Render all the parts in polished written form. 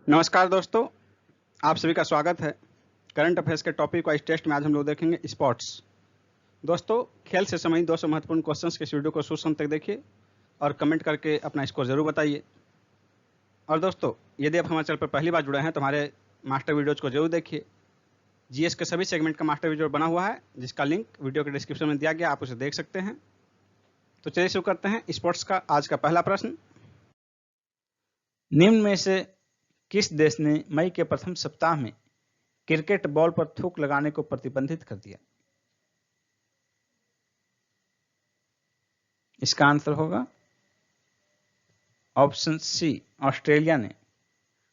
नमस्कार दोस्तों, आप सभी का स्वागत है। करंट अफेयर्स के टॉपिक वाइज टेस्ट में आज हम लोग देखेंगे स्पोर्ट्स। दोस्तों, खेल से संबंधित 200 महत्वपूर्ण क्वेश्चंस के इस वीडियो को शुरू तक देखिए और कमेंट करके अपना स्कोर जरूर बताइए। और दोस्तों, यदि आप हमारे चैनल पर पहली बार जुड़े हैं तो हमारे मास्टर वीडियोज को जरूर देखिए। जीएस के सभी सेगमेंट का मास्टर वीडियो बना हुआ है, जिसका लिंक वीडियो के डिस्क्रिप्शन में दिया गया, आप उसे देख सकते हैं। तो चलिए शुरू करते हैं स्पोर्ट्स का आज का पहला प्रश्न। निम्न में से किस देश ने मई के प्रथम सप्ताह में क्रिकेट बॉल पर थूक लगाने को प्रतिबंधित कर दिया? इसका आंसर होगा ऑप्शन सी, ऑस्ट्रेलिया ने।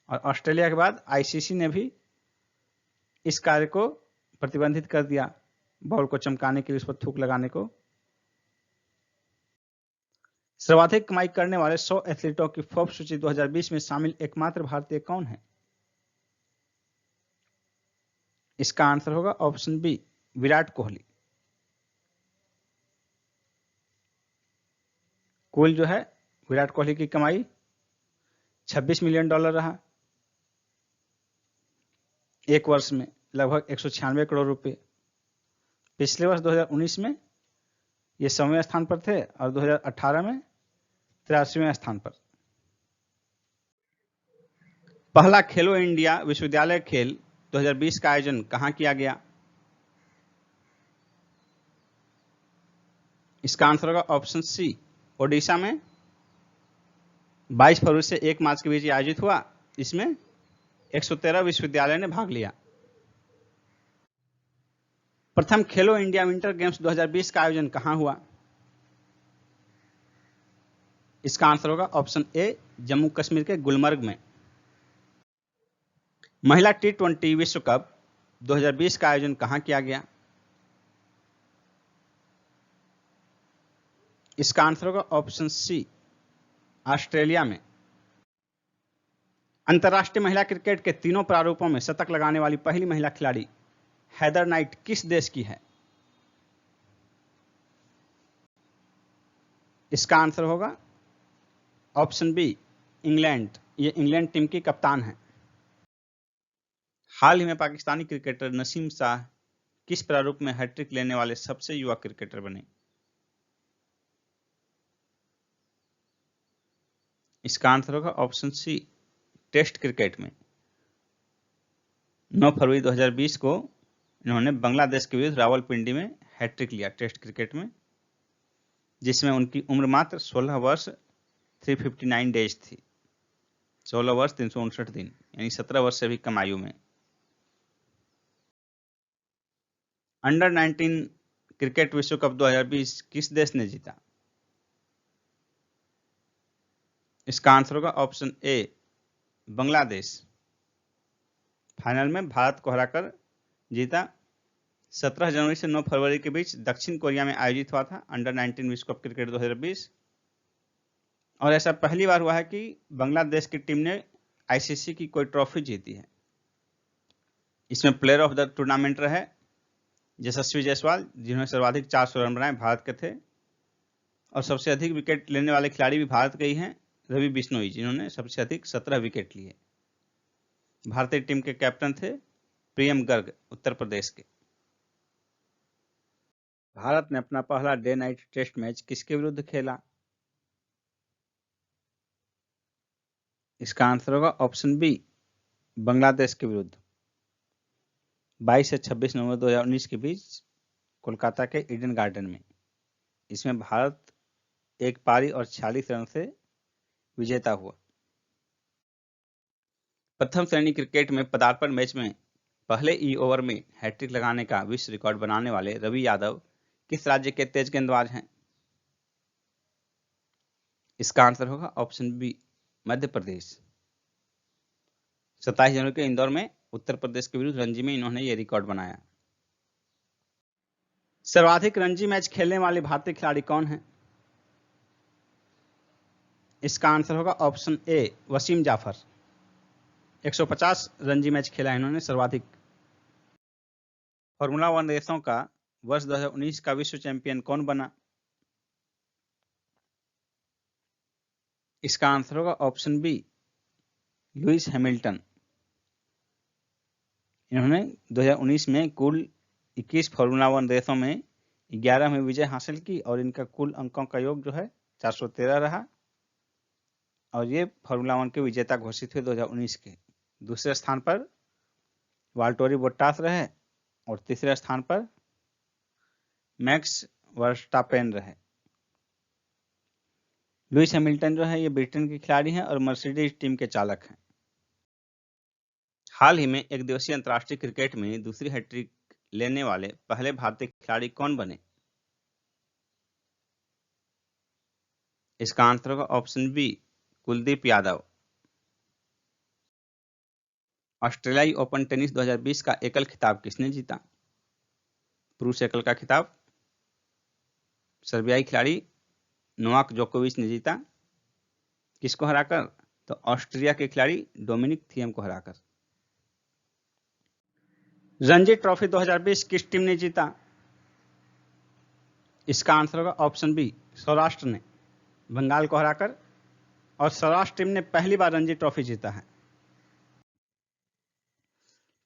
और ऑस्ट्रेलिया के बाद आईसीसी ने भी इस कार्य को प्रतिबंधित कर दिया, बॉल को चमकाने के लिए उस पर थूक लगाने को। सर्वाधिक कमाई करने वाले 100 एथलीटों की फोर्ब्स सूची 2020 में शामिल एकमात्र भारतीय कौन है? इसका आंसर होगा ऑप्शन बी, विराट कोहली। कुल जो है विराट कोहली की कमाई $26 मिलियन रहा एक वर्ष में, लगभग 196 करोड़ रुपए। पिछले वर्ष 2019 में ये 100वें स्थान पर थे और 2018 में 83वें स्थान पर। पहला खेलो इंडिया विश्वविद्यालय खेल 2020 का आयोजन कहां किया गया? इसका आंसर होगा ऑप्शन सी, ओडिशा में। 22 फरवरी से 1 मार्च के बीच आयोजित हुआ। इसमें 113 विश्वविद्यालय ने भाग लिया। प्रथम खेलो इंडिया विंटर गेम्स 2020 का आयोजन कहां हुआ? इसका आंसर होगा ऑप्शन ए, जम्मू कश्मीर के गुलमर्ग में। महिला T20 विश्व कप 2020 का आयोजन कहां किया गया? इसका आंसर होगा ऑप्शन सी, ऑस्ट्रेलिया में। अंतर्राष्ट्रीय महिला क्रिकेट के तीनों प्रारूपों में शतक लगाने वाली पहली महिला खिलाड़ी हैदर नाइट किस देश की है? इसका आंसर होगा ऑप्शन बी, इंग्लैंड। ये इंग्लैंड टीम की कप्तान है। हाल ही में पाकिस्तानी क्रिकेटर नसीम शाह किस प्रारूप में हैट्रिक लेने वाले सबसे युवा क्रिकेटर बने? इसका आंसर होगा ऑप्शन सी, टेस्ट क्रिकेट में। 9 फरवरी 2020 को इन्होंने बांग्लादेश के विरुद्ध रावलपिंडी में हैट्रिक लिया टेस्ट क्रिकेट में, जिसमें उनकी उम्र मात्र 16 वर्ष 359 डेज थी। 16 वर्ष 359 दिन, यानी 17 वर्ष से भी कम आयु में। अंडर 19 क्रिकेट विश्व कप 2020 किस देश ने जीता? इसका आंसर होगा ऑप्शन ए, बांग्लादेश। फाइनल में भारत को हराकर जीता। 17 जनवरी से 9 फरवरी के बीच दक्षिण कोरिया में आयोजित हुआ था अंडर 19 विश्व कप क्रिकेट 2020। और ऐसा पहली बार हुआ है कि बांग्लादेश की टीम ने आईसीसी की कोई ट्रॉफी जीती है। इसमें प्लेयर ऑफ द टूर्नामेंट रहे यशस्वी जायसवाल, जिन्होंने सर्वाधिक 400 रन बनाए, भारत के थे। और सबसे अधिक विकेट लेने वाले खिलाड़ी भी भारत के ही हैं, रवि बिश्नोई, जिन्होंने सबसे अधिक 17 विकेट लिए। भारतीय टीम के कैप्टन थे प्रियम गर्ग, उत्तर प्रदेश के। भारत ने अपना पहला डे नाइट टेस्ट मैच किसके विरुद्ध खेला? इसका आंसर होगा ऑप्शन बी, बांग्लादेश के विरुद्ध। 22 से 26 नवंबर 2019 के बीच कोलकाता के ईडन गार्डन में। इसमें भारत एक पारी और 46 रन से विजेता हुआ। प्रथम श्रेणी क्रिकेट में पदार्पण मैच में पहले ही ओवर में हैट्रिक लगाने का विश्व रिकॉर्ड बनाने वाले रवि यादव किस राज्य के तेज गेंदबाज हैं? इसका आंसर होगा ऑप्शन बी, मध्य प्रदेश। 27 जनवरी के इंदौर में उत्तर प्रदेश के विरुद्ध रणजी में इन्होंने ये रिकॉर्ड बनाया। सर्वाधिक रणजी मैच खेलने वाले भारतीय खिलाड़ी कौन हैं? इसका आंसर होगा option A, Wasim Jaffer. 150 Ranji match खेला है इन्होंने सर्वाधिक। फॉर्मूला 1 रेसों का वर्ष 2019 का विश्व चैंपियन कौन बना? इसका आंसर होगा ऑप्शन बी, लुइस हैमिल्टन। इन्होंने 2019 में कुल 21 फार्मूला 1 रेसों में 11 में विजय हासिल की और इनका कुल अंकों का योग जो है 413 रहा और ये फार्मूला 1 के विजेता घोषित हुए 2019 के। दूसरे स्थान पर वाल्टोरी बोट्टास रहे और तीसरे स्थान पर मैक्स वर्स्टापेन रहे। लुइस हैमिल्टन जो है ये ब्रिटेन के खिलाड़ी हैं और मर्सिडीज टीम के चालक हैं। हाल ही में एक दिवसीय अंतर्राष्ट्रीय क्रिकेट में दूसरी हैट्रिक लेने वाले पहले भारतीय खिलाड़ी कौन बने? इसका आंसर होगा ऑप्शन बी, कुलदीप यादव। ऑस्ट्रेलियाई ओपन टेनिस 2020 का एकल खिताब किसने जीता? पुरुष एकल का खिताब सर्बियाई खिलाड़ी नोवाक जोकोविच ने जीता। किसको हराकर? तो ऑस्ट्रिया के खिलाड़ी डोमिनिक थिएम को हराकर। रणजी ट्रॉफी 2020 किस टीम ने जीता? इसका आंसर होगा ऑप्शन बी, सौराष्ट्र ने बंगाल को हराकर, और सौराष्ट्र टीम ने पहली बार रणजी ट्रॉफी जीता है।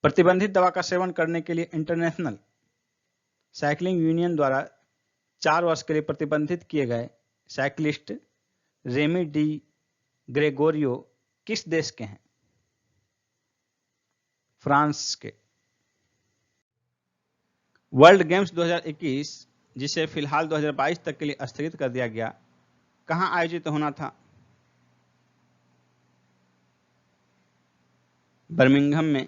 प्रतिबंधित दवा का सेवन करने के लिए इंटरनेशनल साइकिलिंग यूनियन द्वारा 4 वर्ष के लिए प्रतिबंधित किए गए साइकिलिस्ट रेमी डी ग्रेगोरियो किस देश के हैं? फ्रांस के। वर्ल्ड गेम्स 2021 जिसे फिलहाल 2022 तक के लिए स्थगित कर दिया गया, कहां आयोजित होना था? बर्मिंघम में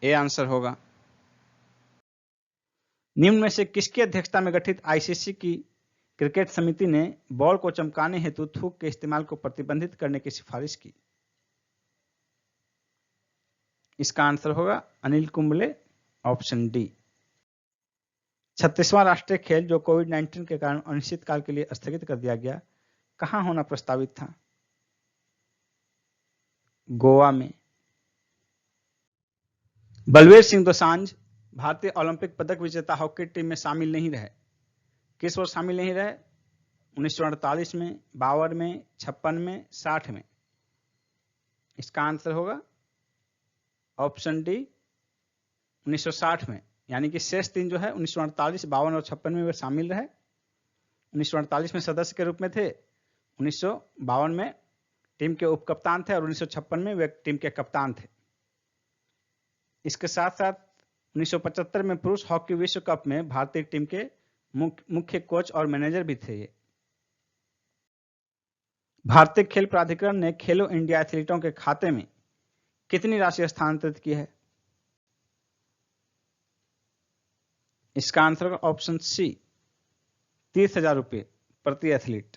ए आंसर होगा। निम्न में से किसकी अध्यक्षता में गठित आईसीसी की क्रिकेट समिति ने बॉल को चमकाने हेतु थूक के इस्तेमाल को प्रतिबंधित करने की सिफारिश की? इसका आंसर होगा अनिल कुंबले, ऑप्शन डी। 36वां राष्ट्रीय खेल जो कोविड-19 के कारण अनिश्चितकाल के लिए स्थगित कर दिया गया, कहां होना प्रस्तावित था? गोवा में। बलवीर सिंह दोसांझ भारतीय ओलंपिक पदक विजेता हॉकी टीम में शामिल नहीं रहे। किस वर्ष शामिल नहीं रहे? 1948 में, 52 में, 56 में, 60 में। इसका आंसर होगा ऑप्शन डी, 1960 में। यानी कि शेष 3 जो है 1948, 52 और 56 में वे शामिल रहे। 1948 में सदस्य के रूप में थे, 1952 में टीम के उप कप्तान थे और 1956 में वे टीम के कप्तान थे। इसके साथ साथ 1975 में पुरुष हॉकी विश्व कप में भारतीय टीम के मुख्य कोच और मैनेजर भी थे। भारतीय खेल प्राधिकरण ने खेलो इंडिया एथलीटों के खाते में कितनी राशि हस्तांतरित की है? इसका आंसर होगा ऑप्शन सी, 30,000 रुपये प्रति एथलीट।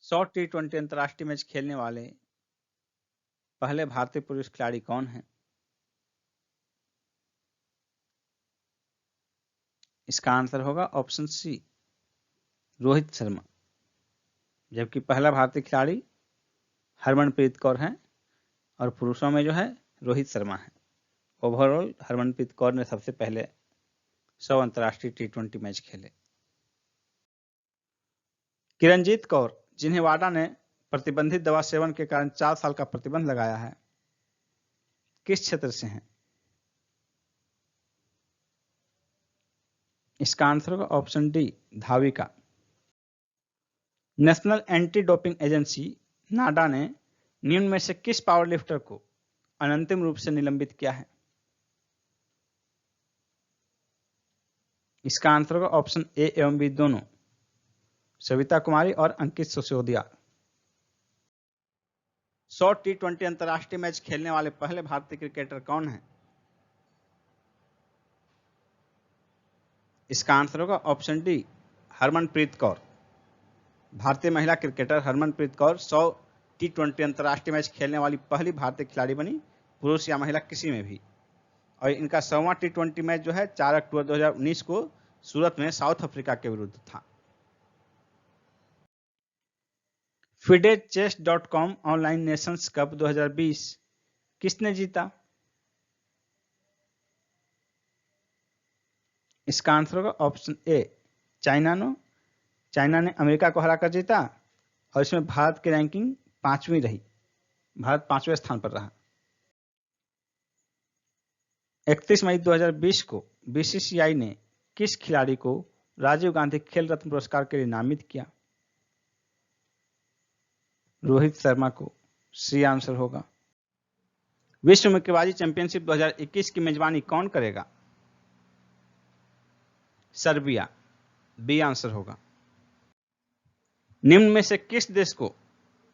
100 T20 अंतर्राष्ट्रीय मैच खेलने वाले पहले भारतीय पुरुष खिलाड़ी कौन हैं? इसका आंसर होगा ऑप्शन सी, रोहित शर्मा। जबकि पहला भारतीय खिलाड़ी हरमनप्रीत कौर है और पुरुषों में जो है रोहित शर्मा है। ओवरऑल हरमनप्रीत कौर ने सबसे पहले 100 अंतर्राष्ट्रीय T20 मैच खेले। किरणजीत कौर, जिन्हें वाडा ने प्रतिबंधित दवा सेवन के कारण 4 साल का प्रतिबंध लगाया है, किस क्षेत्र से हैं? इसका आंसर होगा option D, Dhavika. National anti doping agency NADA ने निम्न में से किस पावर लिफ्टर को अनंतिम रूप से निलंबित किया है? इसका आंसर होगा ऑप्शन ए एवं बी दोनों, सविता कुमारी और अंकित सिसोदिया। 100 T20 अंतर्राष्ट्रीय मैच खेलने वाले पहले भारतीय क्रिकेटर कौन हैं? इसका आंसर होगा ऑप्शन डी, हरमनप्रीत कौर। भारतीय महिला क्रिकेटर हरमनप्रीत कौर 100 T20 अंतर्राष्ट्रीय मैच खेलने वाली पहली भारतीय खिलाड़ी बनी, पुरुष या महिला किसी में भी। और इनका 100वां T20 मैच जो है 4 अक्टूबर 2019 को सूरत में साउथ अफ्रीका के विरुद्ध था। FIDE-Chess.com ऑनलाइन नेशंस कप 2020 किसने जीता? इसका आंसर होगा ऑप्शन ए, चाइना ने अमेरिका को हराकर जीता और इसमें भारत की रैंकिंग 5वीं रही। भारत 5वें स्थान पर रहा। 31 मई 2020 को बीसीसीआई ने किस खिलाड़ी को राजीव गांधी खेल रत्न पुरस्कार के लिए नामित किया? रोहित शर्मा को। सी आंसर होगा। विश्व मुक्केबाजी चैंपियनशिप 2021 की मेजबानी कौन करेगा? सर्बिया। बी आंसर होगा। निम्न में से किस देश को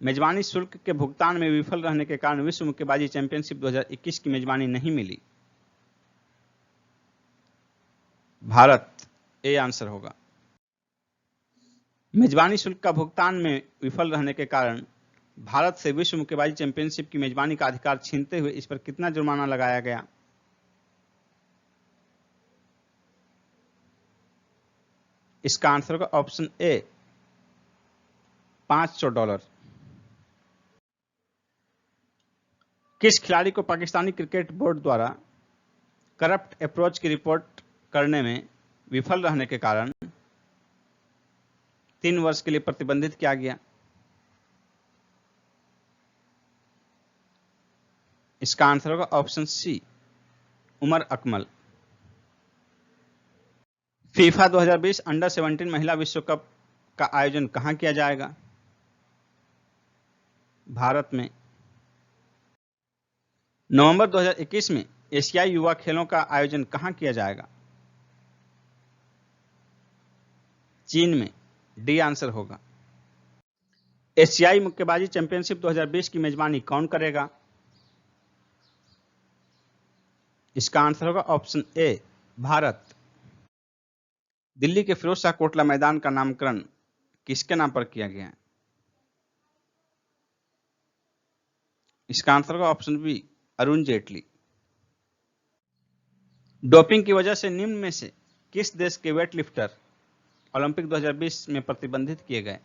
मेजबानी शुल्क के भुगतान में विफल रहने के कारण विश्व मुक्केबाजी चैंपियनशिप 2021 की मेजबानी नहीं मिली? भारत। ए आंसर होगा। मेजबानी शुल्क का भुगतान में विफल रहने के कारण भारत से विश्व मुक्केबाजी चैंपियनशिप की मेजबानी का अधिकार छीनते हुए इस पर कितना जुर्माना लगाया गया? इसका आंसर होगा ऑप्शन ए, $500। किस खिलाड़ी को पाकिस्तानी क्रिकेट बोर्ड द्वारा करप्ट अप्रोच की रिपोर्ट करने में विफल रहने के कारण 3 वर्ष के लिए प्रतिबंधित किया गया? इसका आंसर होगा option C, Umar Akmal. FIFA 2020 under 17 महिला विश्व कप का आयोजन कहां किया जाएगा? भारत में। नवंबर 2021 में एशियाई युवा खेलों का आयोजन कहां किया जाएगा? चीन में। डी आंसर होगा। एशियाई मुक्केबाजी चैंपियनशिप 2020 की मेजबानी कौन करेगा? इसका आंसर होगा ऑप्शन ए, भारत। दिल्ली के फिरोज शाह कोटला मैदान का नामकरण किसके नाम पर किया गया है? इसका आंसर होगा option B, Arun Jaitley. Doping की वजह से निम्न में से किस देश के वेट लिफ्टर ओलंपिक 2020 में प्रतिबंधित किए गए?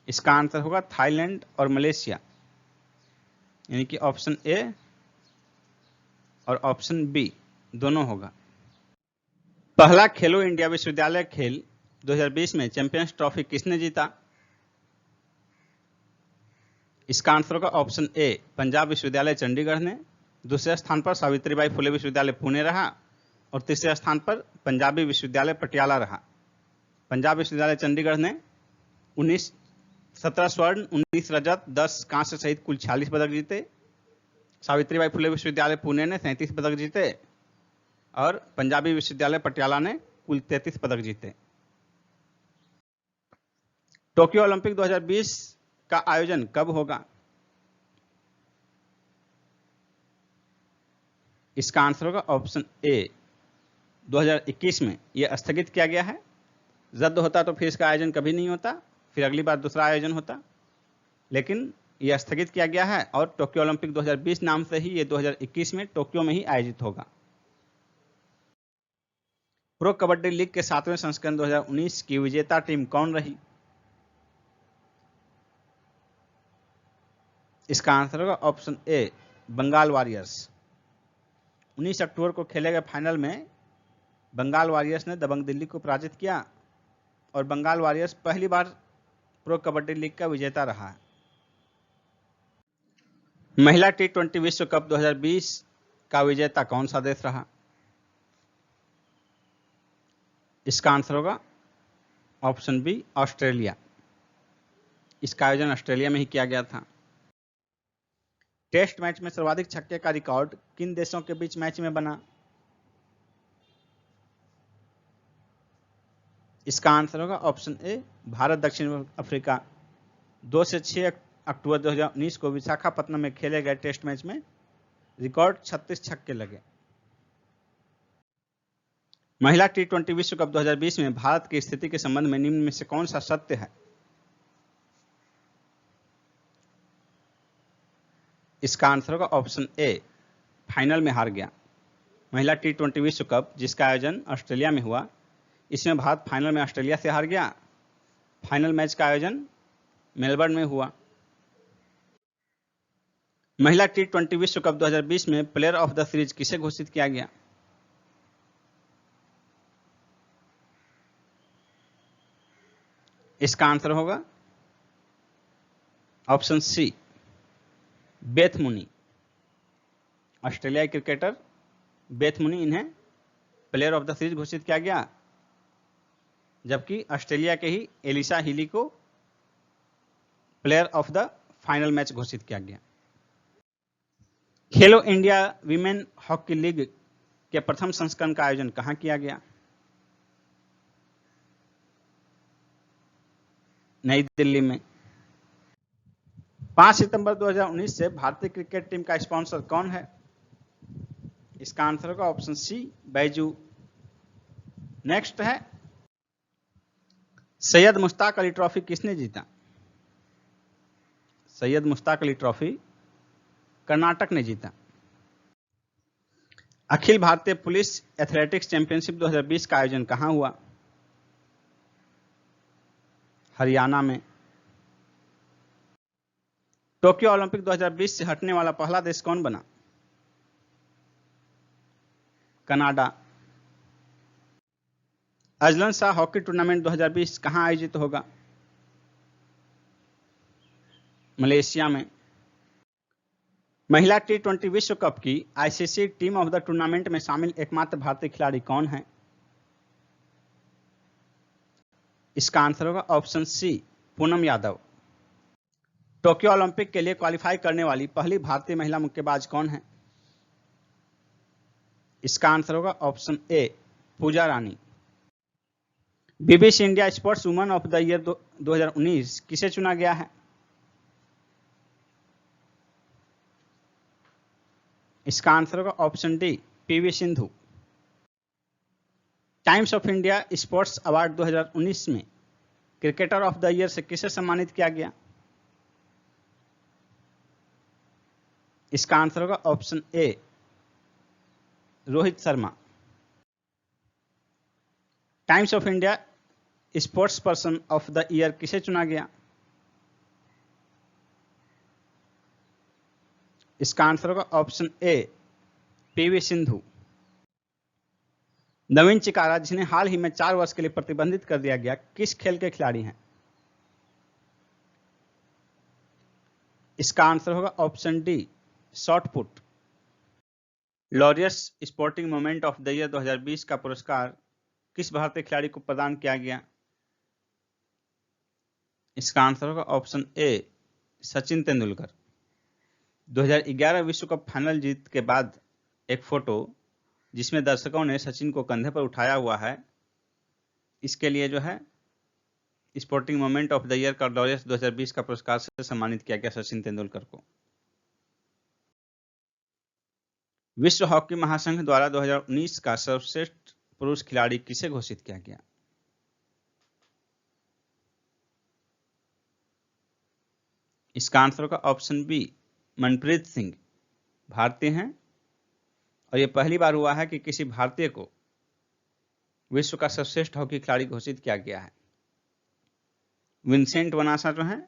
इसका आंसर होगा थाईलैंड और मलेशिया, यानी कि ऑप्शन ए और ऑप्शन बी दोनों होगा। पहला खेलो इंडिया विश्वविद्यालय खेल 2020 में चैंपियंस ट्रॉफी किसने जीता? इसका आंसर होगा ऑप्शन ए, पंजाब विश्वविद्यालय चंडीगढ़ ने। दूसरे स्थान पर सावित्रीबाई फुले विश्वविद्यालय पुणे रहा और तीसरे स्थान पर पंजाबी विश्वविद्यालय पटियाला रहा। पंजाब विश्वविद्यालय चंडीगढ़ ने 17 स्वर्ण, 19 रजत, 10 कांस्य सहित कुल 46 पदक जीते। सावित्रीबाई फुले विश्वविद्यालय पुणे ने 37 पदक जीते और पंजाबी विश्वविद्यालय पटियाला ने कुल 33 पदक जीते। टोक्यो ओलंपिक 2020 का आयोजन कब होगा? इसका आंसर होगा ऑप्शन ए, 2021 में। यह स्थगित किया गया है। रद्द होता तो फिर इसका आयोजन कभी नहीं होता, फिर अगली बार दूसरा आयोजन होता, लेकिन यह स्थगित किया गया है और टोक्यो ओलंपिक 2020 नाम से ही ये 2021 में टोक्यो में ही आयोजित होगा। प्रो कबड्डी लीग के 7वें संस्करण 2019 की विजेता टीम कौन रही? इसका आंसर होगा ऑप्शन ए, बंगाल वॉरियर्स। 19 अक्टूबर को खेले गए फाइनल में बंगाल वॉरियर्स ने दबंग दिल्ली को पराजित किया और बंगाल वॉरियर्स पहली बार प्रो कबड्डी लीग का विजेता रहा। महिला T20 विश्व कप 2020 का विजेता कौन सा देश रहा? इसका आंसर होगा ऑप्शन बी, ऑस्ट्रेलिया। इसका आयोजन ऑस्ट्रेलिया में ही किया गया था। टेस्ट मैच में सर्वाधिक छक्के का रिकॉर्ड किन देशों के बीच मैच में बना? इसका आंसर होगा ऑप्शन ए, भारत दक्षिण अफ्रीका। 2 से 6 अक्टूबर 2019 को विशाखापत्तनम में खेले गए टेस्ट मैच में रिकॉर्ड 36 छक्के लगे। महिला T20 विश्व कप 2020 में भारत की स्थिति के संबंध में निम्न में से कौन सा सत्य है? इसका आंसर होगा ऑप्शन ए, फाइनल में हार गया। महिला T20 विश्व कप जिसका आयोजन ऑस्ट्रेलिया में हुआ, इसमें भारत फाइनल में ऑस्ट्रेलिया से हार गया। फाइनल मैच का आयोजन मेलबर्न में हुआ। महिला T20 विश्व कप 2020 में प्लेयर ऑफ द सीरीज किसे घोषित किया गया? इसका आंसर होगा ऑप्शन सी बेथ मुनी, ऑस्ट्रेलियाई क्रिकेटर बेथ मुनी, इन्हें प्लेयर ऑफ द सीरीज घोषित किया गया, जबकि ऑस्ट्रेलिया के ही एलिसा हिली को player of the final match घोषित किया गया। खेलो इंडिया वीमेन हॉकी लीग के प्रथम संस्करण का आयोजन कहां किया गया? नई दिल्ली में। 5 सितंबर 2019 से भारतीय क्रिकेट टीम का स्पॉन्सर कौन है? इसका आंसर होगा ऑप्शन सी बैजू। नेक्स्ट है सैयद मुश्ताक अली ट्रॉफी किसने जीता? सैयद मुश्ताक अली ट्रॉफी कर्नाटक ने जीता। Akhil Bharatiya police athletics championship 2020 का आयोजन कहां हुआ? हरियाणा में। टोक्यो ओलंपिक 2020 से हटने वाला पहला देश कौन बना? Canada. Azlan Shah hockey tournament 2020 कहां आयोजित होगा? मलेशिया में। महिला T20 विश्व कप की ICC team of the tournament में शामिल एकमात्र भारतीय खिलाड़ी कौन है? इसका आंसर होगा option C Poonam Yadav. Tokyo Olympic के लिए क्वालिफाई करने वाली पहली भारतीय महिला मुक्केबाज कौन है? इसका आंसर होगा option A Pooja Rani. BBC India sports woman of the year 2019 किसे चुना गया है? इसका आंसर होगा option D PV Sindhu. Times of India sports award 2019 में क्रिकेटर ऑफ द ईयर से किसे सम्मानित किया गया? इसका आंसर होगा option A Rohit Sharma. Times of India sports person of the year किसे चुना गया? इसका आंसर होगा ऑप्शन ए पीवी सिंधु। नवीन चिकारा, जिन्हें हाल ही में 4 वर्ष के लिए प्रतिबंधित कर दिया गया, किस खेल के खिलाड़ी हैं? इसका आंसर होगा option D shot put. Laureus sporting moment of the year 2020 का पुरस्कार किस भारतीय खिलाड़ी को प्रदान किया गया? इसका आंसर होगा ऑप्शन ए सचिन तेंदुलकर। 2011 विश्व कप फाइनल जीत के बाद एक फोटो जिसमें दर्शकों ने सचिन को कंधे पर उठाया हुआ है, इसके लिए जो है sporting moment of the year का लॉरियस 2020 का पुरस्कार से सम्मानित किया गया सचिन तेंदुलकर को। विश्व हॉकी महासंघ द्वारा 2019 का सर्वश्रेष्ठ पुरुष खिलाड़ी किसे घोषित किया गया? इसका आंसर होगा ऑप्शन बी मनप्रीत सिंह। भारतीय हैं और यह पहली बार हुआ है कि किसी भारतीय को विश्व का सर्वश्रेष्ठ हॉकी खिलाड़ी घोषित किया गया है। विंसेंट वनासा जो है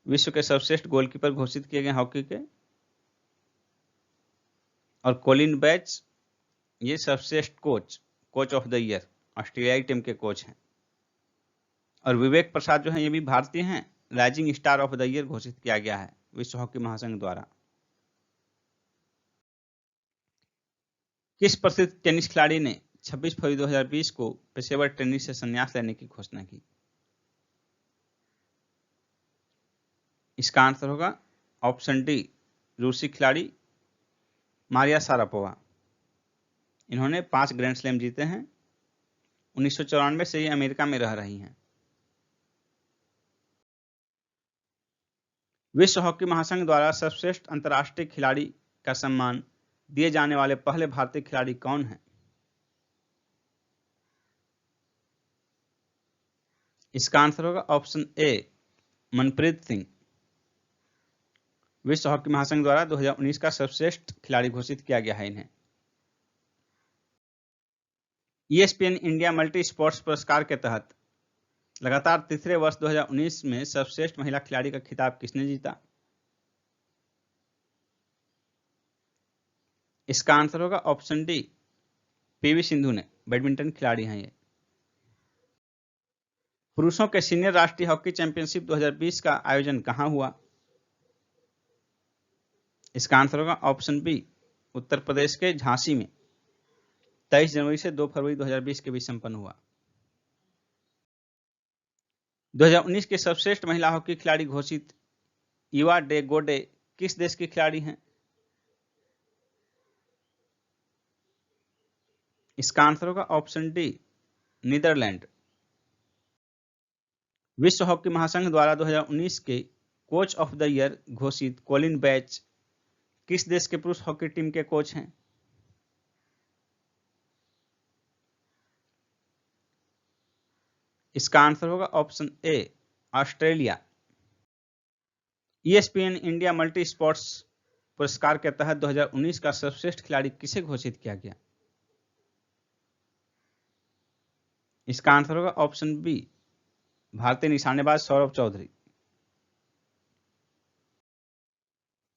विश्व के सर्वश्रेष्ठ गोलकीपर घोषित किए गए हॉकी के, और कोलिन बैच ये सर्वश्रेष्ठ कोच ऑफ द ईयर ऑस्ट्रेलियाई टीम के कोच हैं, और विवेक प्रसाद जो है ये भी भारतीय हैं, rising star of the year घोषित किया गया है विश्व हॉकी महासंघ द्वारा। किस प्रसिद्ध टेनिस खिलाड़ी ने 26 फरवरी 2020 को पेशेवर टेनिस से संन्यास लेने की घोषणा की? इसका आंसर होगा ऑप्शन डी रूसी खिलाड़ी मारिया शारापोवा। इन्होंने 5 ग्रैंड स्लैम जीते हैं। 1994 से ये अमेरिका में रह रही हैं। विश्व हॉकी महासंघ द्वारा सर्वश्रेष्ठ अंतर्राष्ट्रीय खिलाड़ी का सम्मान दिए जाने वाले पहले भारतीय खिलाड़ी कौन हैं? इसका आंसर होगा ऑप्शन ए मनप्रीत सिंह। विश्व हॉकी महासंघ द्वारा 2019 का सर्वश्रेष्ठ खिलाड़ी घोषित किया गया है इन्हें। ESPN इंडिया मल्टी स्पोर्ट्स पुरस्कार के तहत लगातार तीसरे वर्ष 2019 में सर्वश्रेष्ठ महिला खिलाड़ी का खिताब किसने जीता? इसका आंसर होगा ऑप्शन डी पीवी सिंधु ने। बैडमिंटन खिलाड़ी हैं ये। पुरुषों के सीनियर राष्ट्रीय हॉकी चैंपियनशिप 2020 का आयोजन कहां हुआ? इसका आंसर होगा ऑप्शन बी, उत्तर प्रदेश के झांसी में 23 जनवरी से 2 फरवरी 2020 के बीच संपन्न हुआ। 2019 के सर्वश्रेष्ठ महिला हॉकी खिलाड़ी घोषित इवा डे गोडे किस देश की खिलाड़ी हैं? इसका आंसर होगा ऑप्शन डी, नीदरलैंड। विश्व हॉकी महासंघ द्वारा 2019 के कोच ऑफ द ईयर घोषित कोलिन बैच किस देश के पुरुष हॉकी टीम के कोच हैं? इसका आंसर होगा ऑप्शन ए, Australia. ESPN India multi sports पुरस्कार के तहत 2019 का सर्वश्रेष्ठ खिलाड़ी किसे घोषित किया गया? इसका आंसर होगा ऑप्शन बी, भारतीय निशानेबाज सौरभ चौधरी।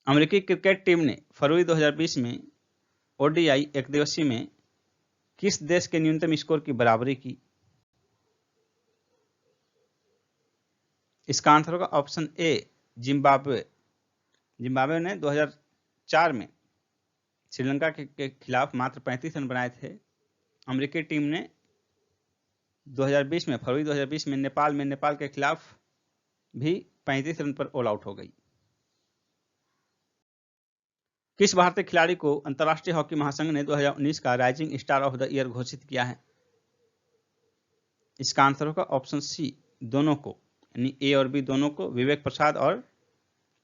अमेरिकी क्रिकेट टीम ने फरवरी 2020 में ODI एकदिवसीय में किस देश के न्यूनतम स्कोर की बराबरी की? इसका आंसर होगा ऑप्शन ए, जिम्बाब्वे। जिम्बाब्वे ने 2004 में श्रीलंका के खिलाफ मात्र 35 रन बनाए थे। अमेरिकी टीम ने 2020 में फरवरी 2020 में नेपाल के खिलाफ भी 35 रन पर ऑल आउट हो गई। किस भारतीय खिलाड़ी को अंतर्राष्ट्रीय हॉकी महासंघ ने 2019 का rising star of the year घोषित किया है? इसका आंसर होगा ऑप्शन सी, दोनों को, यानी ए और बी दोनों को, विवेक प्रसाद और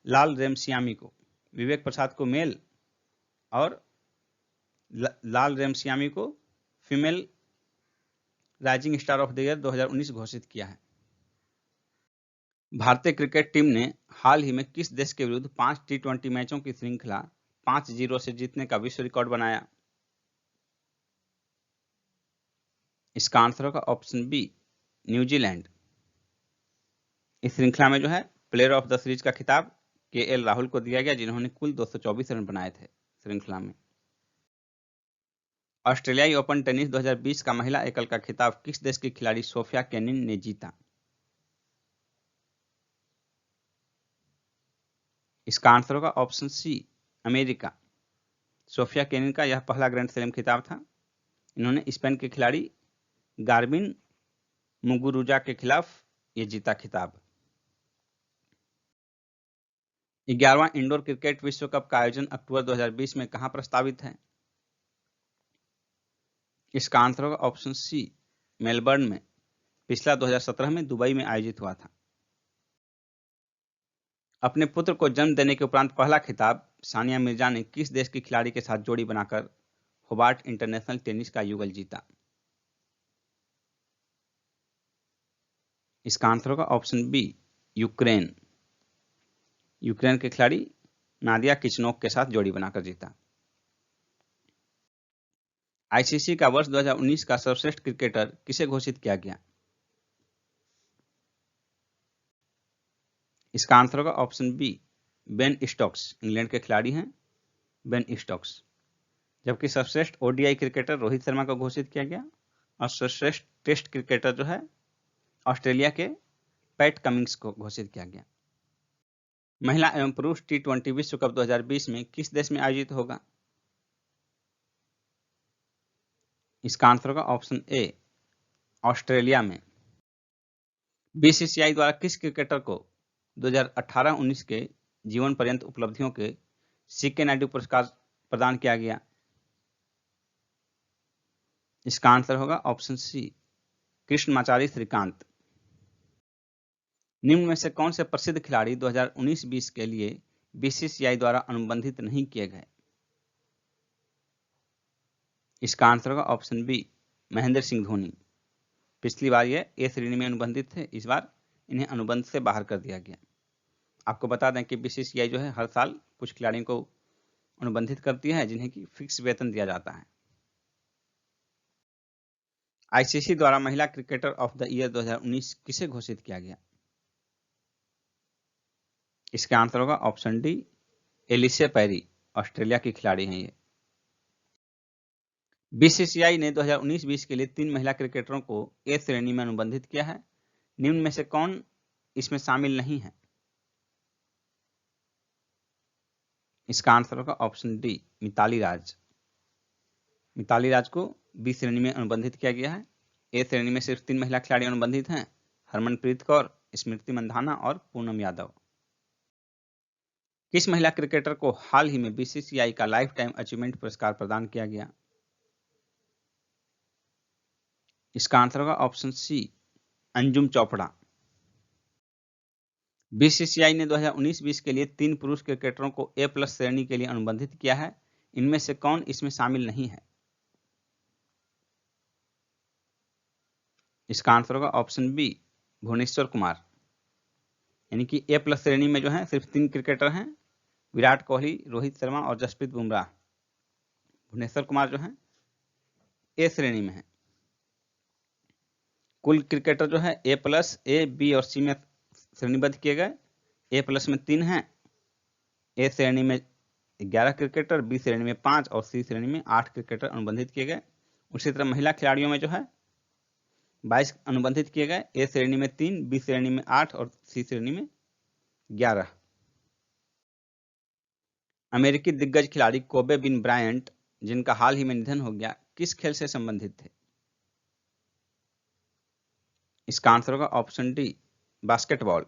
लाल रेमसियामी को। विवेक प्रसाद को मेल और लाल रेमसियामी को female rising star of the year 2019 घोषित किया है। भारतीय क्रिकेट टीम ने हाल ही में किस देश के विरुद्ध 5 T20 मैचों की श्रृंखला 5-0 से जीतने का विश्व रिकॉर्ड बनाया? इसका आंसर होगा ऑप्शन बी, न्यूजीलैंड। इस श्रृंखला में जो है प्लेयर ऑफ द सीरीज का खिताब KL राहुल को दिया गया, जिन्होंने कुल 224 रन बनाए थे श्रृंखला में। ऑस्ट्रेलियाई ओपन टेनिस 2020 का महिला एकल का खिताब किस देश की खिलाड़ी सोफिया केनिन ने जीता? इसका आंसर होगा option C, America. Sofia Kenin का यह पहला ग्रैंड स्लैम खिताब था। इन्होंने स्पेन के खिलाड़ी गार्बिन मुगुरुजा के खिलाफ ये जीता खिताब। 11वां इंडोर क्रिकेट विश्व कप का आयोजन अक्टूबर 2020 में कहां प्रस्तावित है? इसका आंसर होगा ऑप्शन सी, मेलबर्न में। पिछला 2017 में दुबई में आयोजित हुआ था। अपने पुत्र को जन्म देने के उपरांत पहला खिताब सानिया मिर्जा ने किस देश की खिलाड़ी के साथ जोड़ी बनाकर होबार्ट इंटरनेशनल टेनिस का युगल जीता? इसका आंसर होगा ऑप्शन बी, यूक्रेन। यूक्रेन के खिलाड़ी नादिया किचनोक के साथ जोड़ी बनाकर जीता। ICC का वर्ष 2019 का सर्वश्रेष्ठ क्रिकेटर किसे घोषित किया गया? इसका आंसर होगा option B, Ben Stokes. England के खिलाड़ी हैं बेन स्टोक्स। जबकि सर्वश्रेष्ठ ODI क्रिकेटर रोहित शर्मा को घोषित किया गया और सर्वश्रेष्ठ टेस्ट क्रिकेटर जो है ऑस्ट्रेलिया के पैट कमिंग्स को घोषित किया गया। महिला एवं पुरुष T20 विश्व कप 2020 में किस देश में आयोजित होगा? इसका आंसर होगा ऑप्शन ए, ऑस्ट्रेलिया में। BCCI द्वारा किस क्रिकेटर को 2018-19 के जीवन पर्यंत उपलब्धियों के CK नायडू पुरस्कार प्रदान किया गया? इसका आंसर होगा ऑप्शन सी, कृष्णमाचारी श्रीकांत। निम्न में से कौन से प्रसिद्ध खिलाड़ी 2019-20 के लिए BCCI द्वारा अनुबंधित नहीं किए गए? इसका आंसर होगा ऑप्शन बी, महेंद्र सिंह धोनी। पिछली बार ये A श्रेणी में अनुबंधित थे, इस बार इन्हें अनुबंध से बाहर कर दिया गया। आपको बता दें कि BCCI जो है हर साल कुछ खिलाड़ियों को अनुबंधित करती है जिन्हें की फिक्स वेतन दिया जाता है। ICC द्वारा महिला क्रिकेटर ऑफ द ईयर 2019 किसे घोषित किया गया? इसका आंसर होगा ऑप्शन डी, एलिसे पैरी। ऑस्ट्रेलिया की खिलाड़ी हैं ये। BCCI ने 2019-20 के लिए 3 महिला क्रिकेटरों को A श्रेणी में अनुबंधित किया है, निम्न में से कौन इसमें शामिल नहीं है? इसका आंसर होगा ऑप्शन डी, मिताली राज। मिताली राज को बी श्रेणी में अनुबंधित किया गया है। ए श्रेणी में सिर्फ 3 महिला खिलाड़ी अनुबंधित हैं, हरमनप्रीत कौर, स्मृति मंधाना और पूनम यादव। किस महिला क्रिकेटर को हाल ही में बीसीसीआई का लाइफ टाइम अचीवमेंट पुरस्कार प्रदान किया गया? इसका आंसर होगा option C, Anjum Chopra. BCCI ने 2019-20 के लिए 3 पुरुष क्रिकेटरों को A+ श्रेणी के लिए अनुबंधित किया है। इनमें से कौन इसमें शामिल नहीं है? इसका आंसर होगा ऑप्शन बी, भुवनेश्वर कुमार। यानी कि A+ श्रेणी में जो है सिर्फ 3 क्रिकेटर हैं, विराट कोहली, रोहित शर्मा और जसप्रीत बुमराह। भुवनेश्वर कुमार जो है ए श्रेणी में है। कुल क्रिकेटर जो है A+, A, B और C में श्रेणीबद्ध किए गए। A+ में 3 हैं, A श्रेणी में 11 क्रिकेटर, B श्रेणी में 5 और C श्रेणी में 8 क्रिकेटर अनुबंधित किए गए। उसी तरह महिला खिलाड़ियों में जो है 22 अनुबंधित किए गए। A श्रेणी में 3, B श्रेणी में 8 और C श्रेणी में 11। अमेरिकी दिग्गज खिलाड़ी कोबे बिन ब्रायंट, जिनका हाल ही में निधन हो गया, किस खेल से संबंधित थे? इसका आंसर होगा ऑप्शन डी, बास्केटबॉल।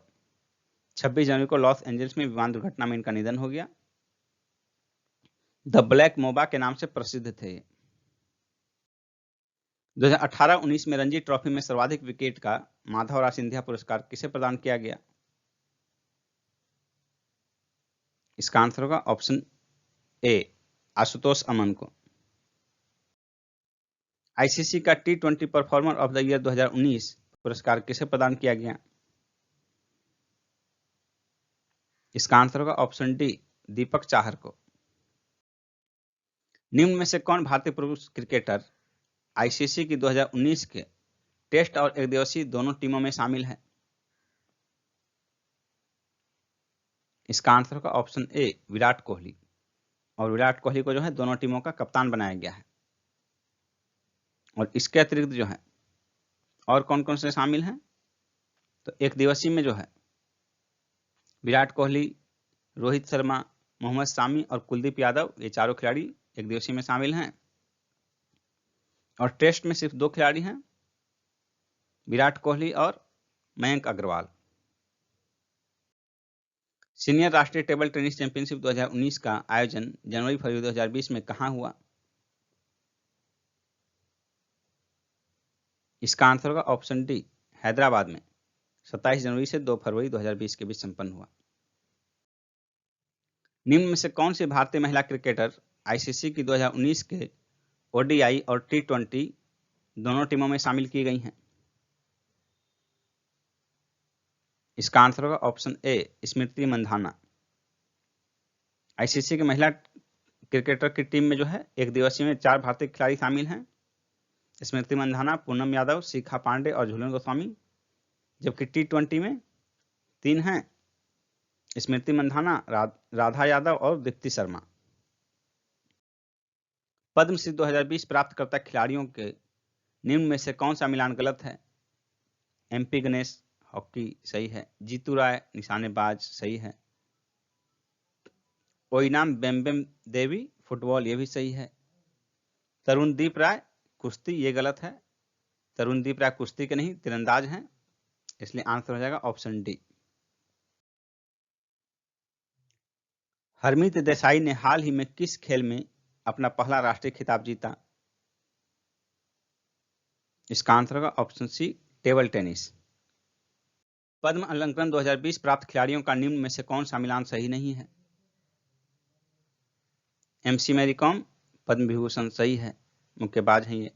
26 जनवरी को लॉस एंजल्स में विमान दुर्घटना में इनका निधन हो गया। द ब्लैक मोबा के नाम से प्रसिद्ध थे। 2018-19 में रणजी ट्रॉफी में सर्वाधिक विकेट का माधवराव सिंधिया पुरस्कार किसे प्रदान किया गया? इसका आंसर होगा ऑप्शन ए, आशुतोष अमन को। आईसीसी का T20 performer of the year 2019 पुरस्कार किसे प्रदान किया गया? इसका आंसर होगा ऑप्शन डी, दीपक चाहर को। निम्न में से कौन भारतीय पुरुष क्रिकेटर आईसीसी की 2019 के टेस्ट और एकदिवसीय दोनों टीमों में शामिल है? इसका आंसर होगा ऑप्शन ए, विराट कोहली। और विराट कोहली को जो है दोनों टीमों का कप्तान बनाया गया है। और इसके अतिरिक्त जो है और कौन कौन से शामिल हैं? तो एक दिवसीय में जो है विराट कोहली, रोहित शर्मा, मोहम्मद शामी और कुलदीप यादव, ये चारों खिलाड़ी एक दिवसीय में शामिल हैं। और टेस्ट में सिर्फ 2 खिलाड़ी हैं, विराट कोहली और मयंक अग्रवाल। सीनियर राष्ट्रीय टेबल टेनिस चैंपियनशिप 2019 का आयोजन जनवरी-फरवरी 2020 में कहां हुआ? इसका आंसर होगा ऑप्शन डी, हैदराबाद में 27 जनवरी से 2 फरवरी 2020 के बीच संपन्न हुआ। निम्न में से कौन सी भारतीय महिला क्रिकेटर आईसीसी की 2019 के ओडीआई और T20 दोनों टीमों में शामिल की गई हैं? इसका आंसर होगा ऑप्शन ए, स्मृति मंधाना। आईसीसी की महिला क्रिकेटर की टीम में जो है एक दिवसीय में 4 भारतीय खिलाड़ी शामिल हैं, स्मृति मंधाना, पूनम यादव, शिखा पांडे और झूलन गोस्वामी। जबकि T20 में 3 हैं, स्मृति मंधाना, राधा यादव और दीप्ति शर्मा। पद्मश्री 2020 प्राप्तकर्ता खिलाड़ियों के निम्न में से कौन सा मिलान गलत है? MP गणेश, हॉकी, सही है। जीतू राय, निशानेबाज, सही है। ओइनाम बेम्बेम देवी, फुटबॉल, ये भी सही है। तरुणदीप राय, कुश्ती, ये गलत है। तरुणदीप राय कुश्ती के नहीं, तीरंदाज हैं, इसलिए आंसर हो जाएगा ऑप्शन डी। हरमीत देसाई ने हाल ही में किस खेल में अपना पहला राष्ट्रीय खिताब जीता? इसका आंसर होगा ऑप्शन सी, टेबल टेनिस। पद्म अलंकरण 2020 प्राप्त खिलाड़ियों का निम्न में से कौन सा मिलान सही नहीं है? MC Mary com, Padma Vibhushan, सही है, मुक्केबाज हैं ये।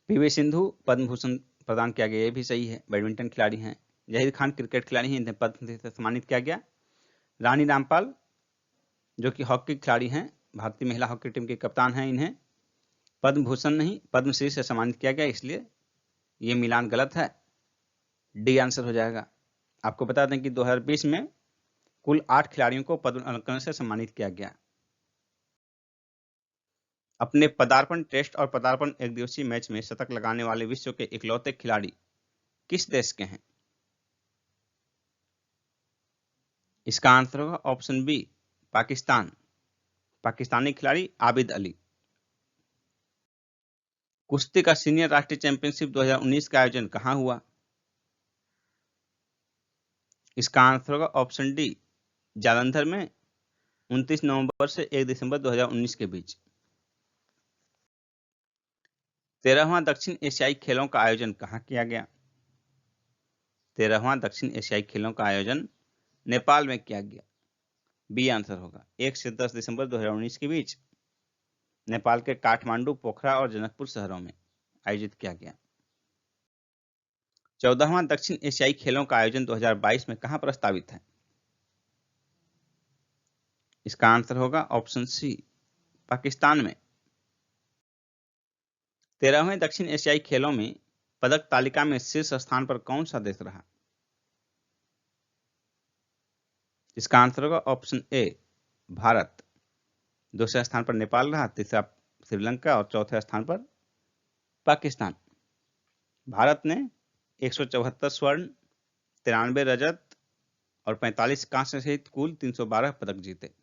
PV सिंधु, पद्म भूषण प्रदान किया गया, ये भी सही है, बैडमिंटन खिलाड़ी हैं। जहीर खान क्रिकेट खिलाड़ी हैं, इन्हें पद्म से सम्मानित किया गया। रानी रामपाल जो कि हॉकी खिलाड़ी हैं, भारतीय महिला हॉकी टीम के कप्तान हैं, इन्हें पद्म भूषण नहीं पद्मश्री से सम्मानित किया गया, इसलिए ये मिलान गलत है, डी आंसर हो जाएगा। आपको बता दें कि 2020 में कुल 8 खिलाड़ियों को पद्म अलंकरण से सम्मानित किया गया। अपने पदार्पण टेस्ट और पदार्पण एक दिवसीय मैच में शतक लगाने वाले विश्व के इकलौते खिलाड़ी किस देश के हैं? इसका आंसर होगा ऑप्शन बी पाकिस्तान। पाकिस्तानी खिलाड़ी आबिद अली। कुश्ती का सीनियर राष्ट्रीय चैंपियनशिप 2019 का आयोजन कहां हुआ? इसका आंसर होगा ऑप्शन डी जालंधर में 29 नवंबर से 1 दिसंबर 2019 के बीच। 13वां दक्षिण एशियाई खेलों का आयोजन कहां किया गया? 13वां दक्षिण एशियाई खेलों का आयोजन नेपाल में किया गया। बी आंसर होगा 1 से 10 दिसंबर 2019 के बीच नेपाल के काठमांडू, पोखरा और जनकपुर शहरों में आयोजित किया गया। 14वां दक्षिण एशियाई खेलों का आयोजन 2022 में कहां प्रस्तावित है? इसका आंसर होगा ऑप्शन सी पाकिस्तान में। 13वें दक्षिण एशियाई खेलों में पदक तालिका में शीर्ष स्थान पर कौन सा देश रहा? इसका आंसर होगा ऑप्शन ए भारत। दूसरे स्थान पर नेपाल रहा, तीसरा श्रीलंका और चौथे स्थान पर पाकिस्तान। भारत ने 174 स्वर्ण, 93 रजत और 45 कांस्य सहित कुल 312 पदक जीते।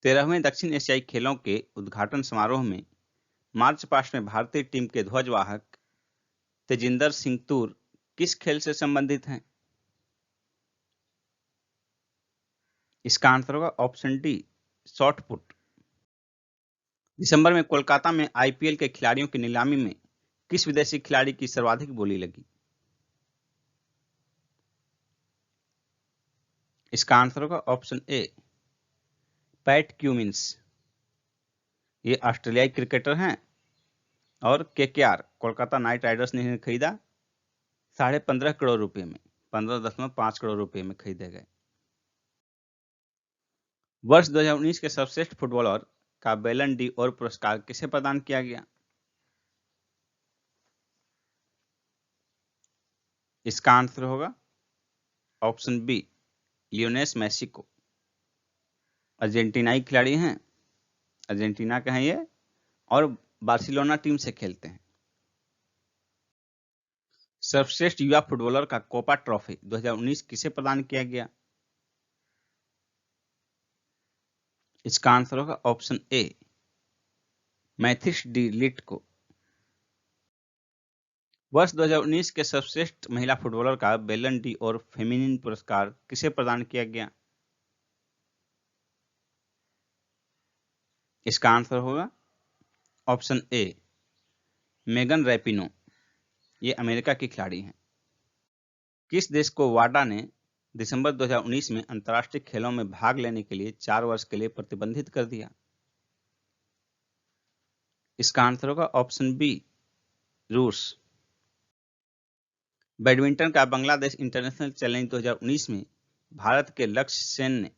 13वें दक्षिण एशियाई खेलों के उद्घाटन समारोह में मार्च पास्ट में भारतीय टीम के ध्वजवाहक तेजिंदर सिंह तूर किस खेल से संबंधित हैं? इसका आंसर होगा ऑप्शन डी शॉट पुट। दिसंबर में कोलकाता में आईपीएल के खिलाड़ियों की नीलामी में किस विदेशी खिलाड़ी की सर्वाधिक बोली लगी? इसका आंसर होगा ऑप्शन ए पैट क्यूमिंस। ये ऑस्ट्रेलियाई क्रिकेटर हैं और केकेआर कोलकाता नाइट राइडर्स ने इन्हें खरीदा 15.5 करोड़ रुपए में, 15.5 करोड़ रुपए में खरीदे गए। वर्ष 2019 के सर्वश्रेष्ठ फुटबॉलर का बैलन डी और पुरस्कार किसे प्रदान किया गया? इसका आंसर होगा ऑप्शन बी लियोनेस मेसी को। अर्जेंटीनाई खिलाड़ी हैं, अर्जेंटीना के हैं ये और बार्सिलोना टीम से खेलते हैं। सर्वश्रेष्ठ युवा फुटबॉलर का कोपा ट्रॉफी 2019 किसे प्रदान किया गया? इसका आंसर होगा option A Matthijs de Ligt को। वर्ष 2019 के सर्वश्रेष्ठ महिला फुटबॉलर का बैलन डी और फेमिनिन पुरस्कार किसे प्रदान किया गया? इसका आंसर होगा ऑप्शन ए मेगन रैपिनो। ये अमेरिका की खिलाड़ी हैं। किस देश को वाडा ने दिसंबर 2019 में अंतर्राष्ट्रीय खेलों में भाग लेने के लिए 4 वर्ष के लिए प्रतिबंधित कर दिया? इसका आंसर होगा ऑप्शन बी रूस। बैडमिंटन का बांग्लादेश इंटरनेशनल चैलेंज 2019 में भारत के लक्ष्य सेन ने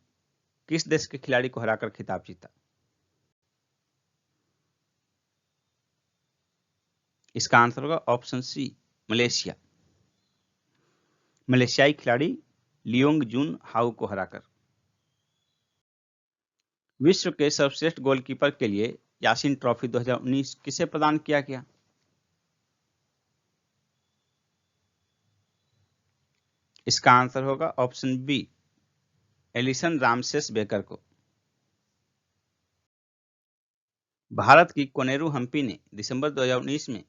किस देश के खिलाड़ी को हराकर खिताब जीता? इसका आंसर होगा ऑप्शन सी मलेशिया। मलेशियाई खिलाड़ी लियोंग जून हाउ को हराकर। विश्व के सर्वश्रेष्ठ गोलकीपर के लिए यासीन ट्रॉफी 2019 किसे प्रदान किया गया? इसका आंसर होगा option B Alisson Ramses Becker को। भारत की कोनेरू हम्पी ने दिसंबर 2019 में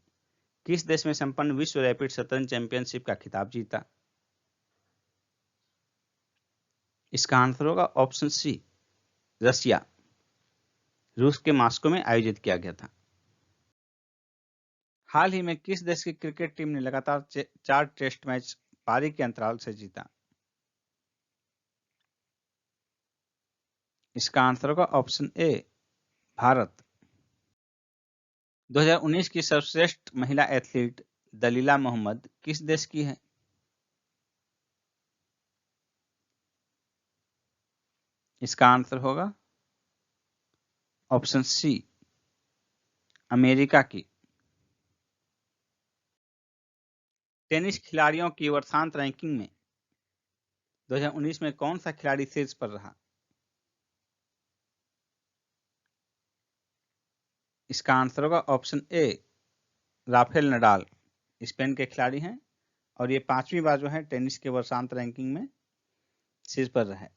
किस देश में संपन्न विश्व रैपिड शतरंज चैंपियनशिप का खिताब जीता? इसका आंसर होगा ऑप्शन सी रशिया। रूस के मॉस्को में आयोजित किया गया था। हाल ही में किस देश की क्रिकेट टीम ने लगातार 4 टेस्ट मैच पारी के अंतराल से जीता? इसका आंसर होगा ऑप्शन ए भारत। 2019 की सर्वश्रेष्ठ महिला एथलीट दलीला मोहम्मद किस देश की है? इसका आंसर होगा ऑप्शन सी अमेरिका की। टेनिस खिलाड़ियों की वर्षांत रैंकिंग में 2019 में कौन सा खिलाड़ी शीर्ष पर रहा? इसका आंसर होगा option A Rafael Nadal. Spain के खिलाड़ी हैं और ये 5वीं बार जो है टेनिस के वर्षांत रैंकिंग में शीर्ष पर रहे।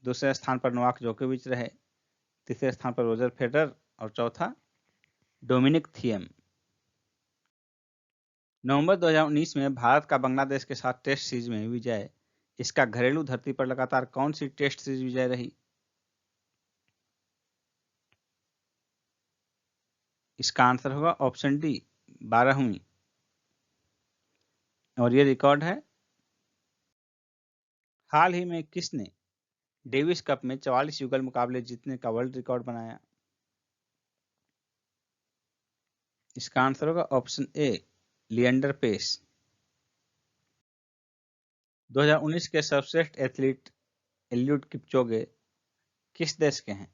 दूसरे स्थान पर नोवाक जोकोविच रहे, तीसरे स्थान पर रोजर फेडरर और चौथा डोमिनिक थिएम। नवंबर 2019 में भारत का बांग्लादेश के साथ टेस्ट सीरीज में विजय इसका घरेलू धरती पर लगातार कौन सी टेस्ट सीरीज विजय रही? इसका आंसर होगा ऑप्शन डी 12वीं। और ये रिकॉर्ड है। हाल ही में किसने डेविस कप में 44 युगल मुकाबले जीतने का वर्ल्ड रिकॉर्ड बनाया? इसका आंसर होगा ऑप्शन ए लिएंडर पेस। 2019 के सर्वश्रेष्ठ एथलीट एलियूड किपचोगे किस देश के हैं?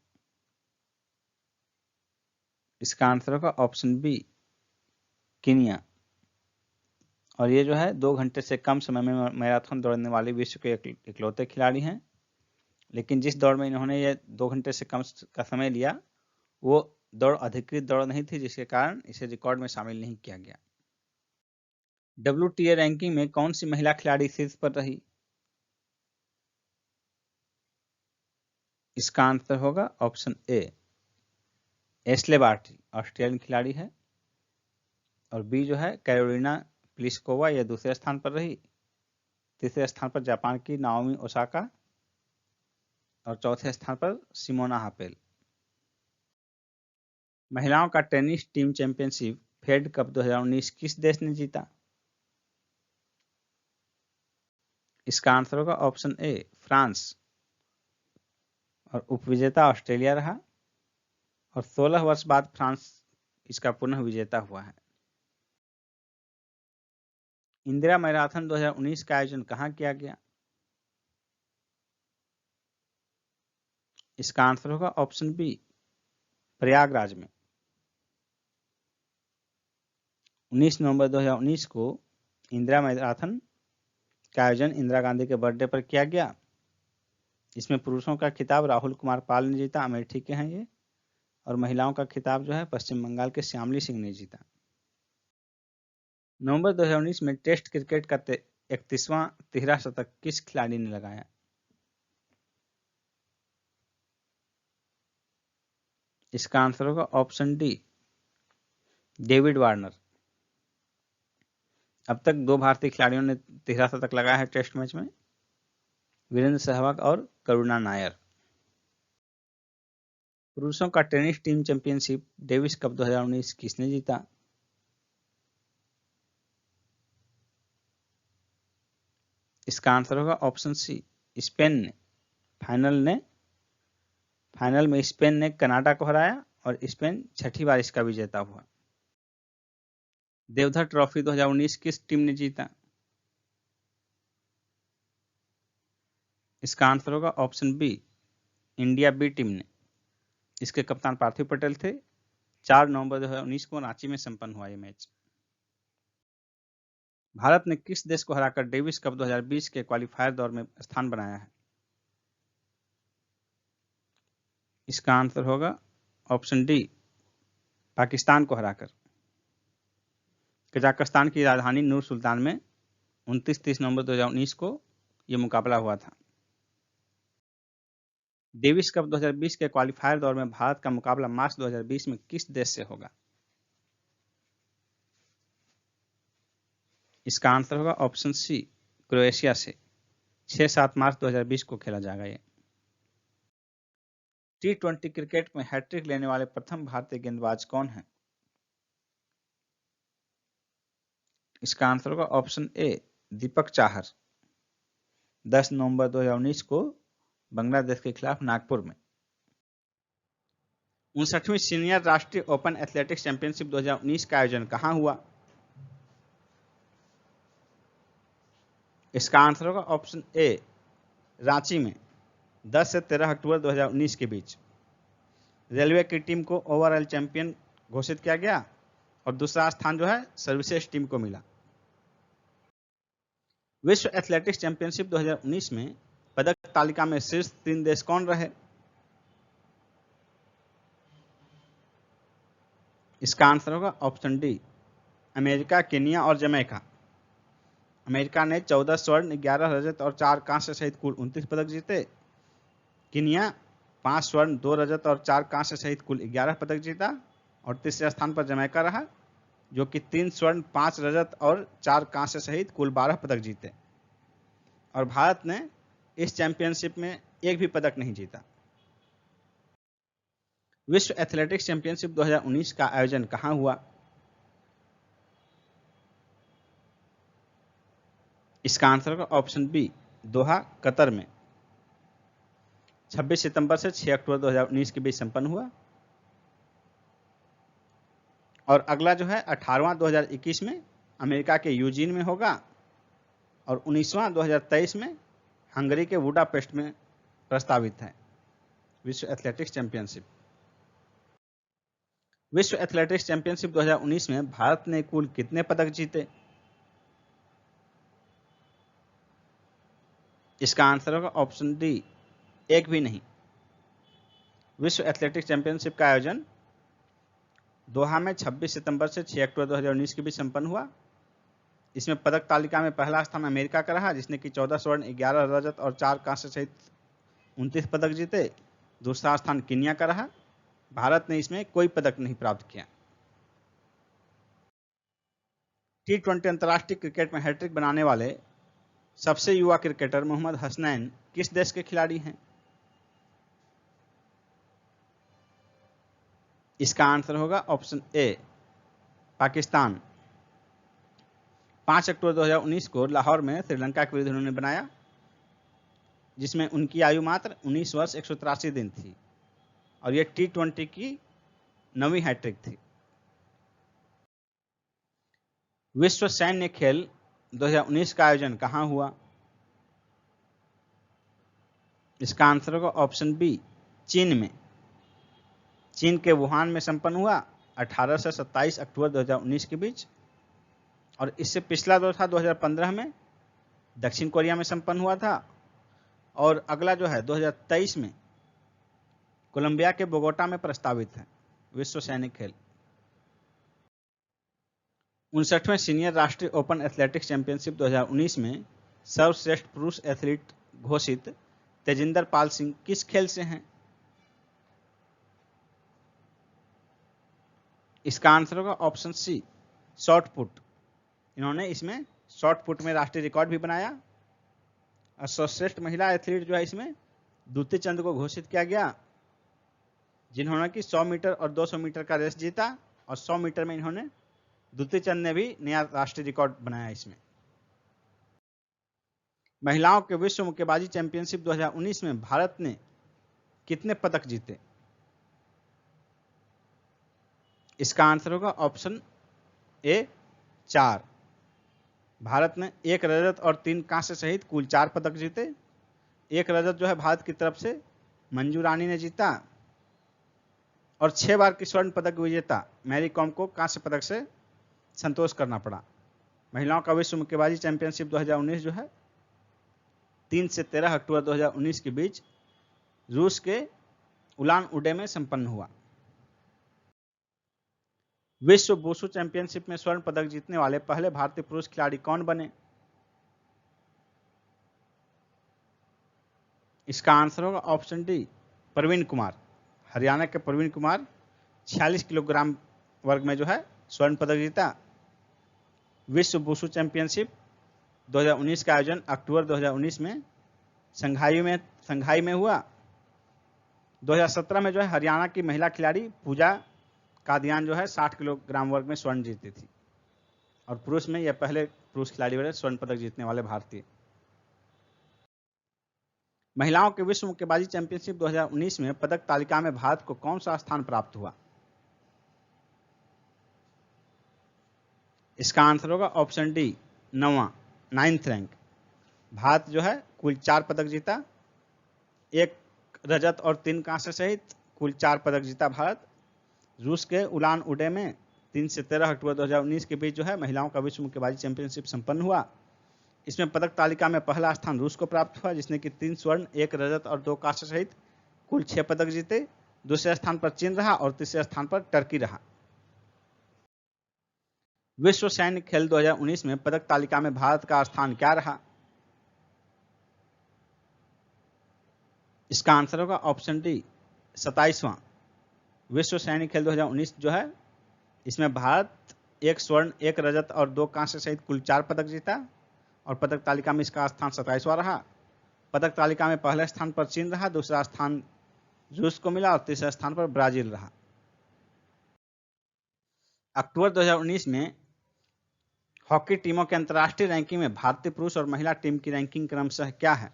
इसका आंसर होगा ऑप्शन बी कीनिया। और ये जो है 2 घंटे से कम समय में मैराथन दौड़ने वाले विश्व के इकलौते खिलाड़ी हैं। लेकिन जिस दौड़ में इन्होंने ये 2 घंटे से कम का समय लिया वो दौड़ अधिकृत दौड़ नहीं थी, जिसके कारण इसे रिकॉर्ड में शामिल नहीं किया गया। WTA रैंकिंग में कौन सी महिला खिलाड़ी शीर्ष पर रही? इसका आंसर होगा option A Ashleigh Barty, Australian खिलाड़ी है। और बी जो है कैरोलिना प्लिस्कोवा, यह दूसरे स्थान पर रही। तीसरे स्थान पर जापान की नाओमी ओसाका और चौथे स्थान पर सिमोना हापेल। महिलाओं का tennis team championship Fed Cup 2019 किस देश ने जीता? इसका आंसर होगा ऑप्शन ए फ्रांस। और उपविजेता ऑस्ट्रेलिया रहा और 16 वर्ष बाद फ्रांस इसका पुनः विजेता हुआ है। इंदिरा मैराथन 2019 का आयोजन कहाँ किया गया? इसका आंसर होगा ऑप्शन बी प्रयागराज में। 19 नवंबर 2019 को इंदिरा मैराथन का आयोजन इंदिरा गांधी के बर्थडे पर किया गया। इसमें पुरुषों का खिताब राहुल कुमार पाल ने जीता, अमेठी के हैं ये। और महिलाओं का खिताब जो है पश्चिम बंगाल के श्यामली सिंह ने जीता। नवंबर 2019 में टेस्ट क्रिकेट का 31वां तिहरा शतक किस खिलाड़ी ने लगाया? इसका आंसर होगा ऑप्शन डी डेविड वार्नर। अब तक 2 भारतीय खिलाड़ियों ने तिहरा शतक लगाया है टेस्ट मैच में, वीरेंद्र सहवाग और करुणा नायर। पुरुषों का tennis team championship Davis cup 2019 किसने जीता? इसका आंसर होगा ऑप्शन सी स्पेन ने। फाइनल में स्पेन ने कनाडा को हराया और स्पेन 6ठी बार इसका विजेता हुआ। देवधर ट्रॉफी 2019 किस टीम ने जीता? इसका आंसर होगा option B India B team ने। इसके कप्तान पार्थिव पटेल थे। 4 नवंबर 2019 को रांची में संपन्न हुआ यह मैच। भारत ने किस देश को हराकर डेविस कप 2020 के क्वालिफायर दौर में स्थान बनाया है? इसका आंसर होगा ऑप्शन डी पाकिस्तान को हराकर। कजाकिस्तान की राजधानी नूर सुल्तान में 29-30 नवंबर 2019 को यह मुकाबला हुआ था। डेविस कप 2020 के क्वालिफायर दौर में भारत का मुकाबला मार्च 2020 में किस देश से होगा? इसका आंसर होगा ऑप्शन सी क्रोएशिया से। 6-7 मार्च 2020 को खेला जाएगा ये। T20 क्रिकेट में हैट्रिक लेने वाले प्रथम भारतीय गेंदबाज कौन हैं? इसका आंसर होगा ऑप्शन ए दीपक चाहर। 10 नवंबर 2019 को बांग्लादेश के खिलाफ नागपुर में। 59वीं सीनियर राष्ट्रीय ओपन एथलेटिक्स चैंपियनशिप 2019 का आयोजन कहां हुआ? इसका आंसर होगा ऑप्शन ए रांची में 10 से 13 अक्टूबर 2019 के बीच। रेलवे की टीम को ओवरऑल चैंपियन घोषित किया गया और दूसरा स्थान जो है सर्विसेज टीम को मिला। विश्व एथलेटिक्स चैंपियनशिप 2019 में पदक तालिका में शीर्ष 3 देश कौन रहे? इसका आंसर होगा ऑप्शन डी अमेरिका, केनिया और जमैका। अमेरिका ने 14 स्वर्ण, 11 रजत और 4 कांस्य सहित कुल 29 पदक जीते। कीनिया 5 स्वर्ण, 2 रजत और 4 कांस्य सहित कुल 11 पदक जीता। और तीसरे स्थान पर जमैका रहा, जो कि 3 स्वर्ण, 5 रजत और 4 कांस्य सहित कुल 12 पदक जीते। और भारत ने इस चैंपियनशिप में एक भी पदक नहीं जीता। विश्व एथलेटिक्स चैंपियनशिप 2019 का आयोजन कहां हुआ? इसका आंसर होगा ऑप्शन बी, दोहा, कतर में 26 सितंबर से 6 अक्टूबर 2019 के बीच संपन्न हुआ। और अगला जो है 18वां 2021 में अमेरिका के यूजीन में होगा। और 19वां 2023 में हंगरी के बुडापेस्ट में प्रस्तावित है विश्व एथलेटिक्स चैंपियनशिप। विश्व एथलेटिक्स चैंपियनशिप 2019 में भारत ने कुल कितने पदक जीते? इसका आंसर होगा ऑप्शन डी, एक भी नहीं। विश्व एथलेटिक्स चैंपियनशिप का आयोजन दोहा में 26 सितंबर से 6 अक्टूबर 2019 के बीच संपन्न हुआ। इसमें पदक तालिका में पहला स्थान अमेरिका का रहा, जिसने कि 14 स्वर्ण, 11 रजत और 4 कांस्य सहित 29 पदक जीते। दूसरा स्थान कीनिया का रहा। भारत ने इसमें कोई पदक नहीं प्राप्त किया। T20 अंतर्राष्ट्रीय क्रिकेट में हैट्रिक बनाने वाले सबसे युवा क्रिकेटर मोहम्मद हसनैन किस देश के खिलाड़ी हैं? इसका आंसर होगा ऑप्शन ए, पाकिस्तान। 5 अक्टूबर 2019 को लाहौर में श्रीलंका के विरुद्ध उन्होंने बनाया, जिसमें उनकी आयु मात्र 19 वर्ष 183 दिन थी। और यह T20 की 9वीं हैट्रिक थी। विश्व सैन्य खेल 2019 का आयोजन कहां हुआ? इसका आंसर होगा ऑप्शन बी, चीन में। चीन के वुहान में संपन्न हुआ 18 से 27 अक्टूबर 2019 के बीच। और इससे पिछला दौर था 2015 में दक्षिण कोरिया में संपन्न हुआ था। और अगला जो है 2023 में कोलंबिया के बोगोटा में प्रस्तावित है विश्व सैनिक खेल। 59वें सीनियर राष्ट्रीय ओपन एथलेटिक्स चैंपियनशिप 2019 में सर्वश्रेष्ठ पुरुष एथलीट घोषित तेजिंदर पाल सिंह किस खेल से हैं? इसका आंसर होगा ऑप्शन सी, शॉर्ट पुट। इन्होंने इसमें शॉर्ट पुट में राष्ट्रीय रिकॉर्ड भी बनाया। और सर्वश्रेष्ठ महिला एथलीट जो है इसमें द्युति चंद को घोषित किया गया, जिन्होंने कि 100 मीटर और 200 मीटर का रेस जीता। और 100 मीटर में इन्होंने द्युति चंद ने भी नया राष्ट्रीय रिकॉर्ड बनाया। इसमें महिलाओं के विश्व मुक्केबाजी चैंपियनशिप 2019 में भारत ने कितने पदक जीते? इसका आंसर होगा ऑप्शन ए, 4। भारत ने 1 रजत और 3 कांस्य सहित कुल 4 पदक जीते। 1 रजत जो है भारत की तरफ से मंजू रानी ने जीता। और 6 बार की स्वर्ण पदक विजेता मैरी कॉम को कांस्य पदक से संतोष करना पड़ा। महिलाओं का विश्व मुक्केबाजी चैंपियनशिप 2019 जो है 3 से 13 अक्टूबर 2019 के बीच रूस के उलान उडे में संपन्न हुआ। विश्व वुशु चैंपियनशिप में स्वर्ण पदक जीतने वाले पहले भारतीय पुरुष खिलाड़ी कौन बने? इसका आंसर होगा ऑप्शन डी, प्रवीण कुमार। हरियाणा के प्रवीण कुमार 46 किलोग्राम वर्ग में जो है स्वर्ण पदक जीता। विश्व वुशु चैंपियनशिप 2019 का आयोजन अक्टूबर 2019 में संघाई में हुआ। 2017 में जो है हरियाणा की महिला खिलाड़ी पूजा कादियान जो है 60 किलोग्राम वर्ग में स्वर्ण जीती थी। और पुरुष में यह पहले पुरुष खिलाड़ी बने स्वर्ण पदक जीतने वाले भारतीय। महिलाओं के विश्व मुक्केबाजी चैंपियनशिप 2019 में पदक तालिका में भारत को कौन सा स्थान प्राप्त हुआ? इसका आंसर होगा option D, 9th rank. Bharat जो है कुल 4 पदक जीता। 1 रजत और 3 कांस्य सहित कुल 4 पदक जीता भारत। रूस के उलान उडे में 3 से 13 अक्टूबर 2019 के बीच जो है महिलाओं का विश्व मुक्केबाजी चैंपियनशिप संपन्न हुआ। इसमें पदक तालिका में पहला स्थान रूस को प्राप्त हुआ, जिसने कि 3 स्वर्ण, 1 रजत और 2 कांस्य सहित कुल 6 पदक जीते। दूसरे स्थान पर चीन रहा और तीसरे स्थान पर टर्की रहा। विश्व सैन्य खेल 2019 में पदक तालिका में भारत का स्थान क्या रहा? इसका आंसर होगा ऑप्शन डी 27वां। विश्व सैन्य खेल 2019 जो है, इसमें भारत 1 स्वर्ण 1 रजत और 2 कांस्य सहित कुल 4 पदक जीता और पदक तालिका में इसका स्थान 27वां रहा। पदक तालिका में पहले स्थान पर चीन रहा, दूसरा स्थान रूस को मिला और तीसरे स्थान पर ब्राजील रहा। अक्टूबर 2019 में हॉकी टीमों के अंतर्राष्ट्रीय रैंकिंग में भारतीय पुरुष और महिला टीम की रैंकिंग क्रमशः क्या है?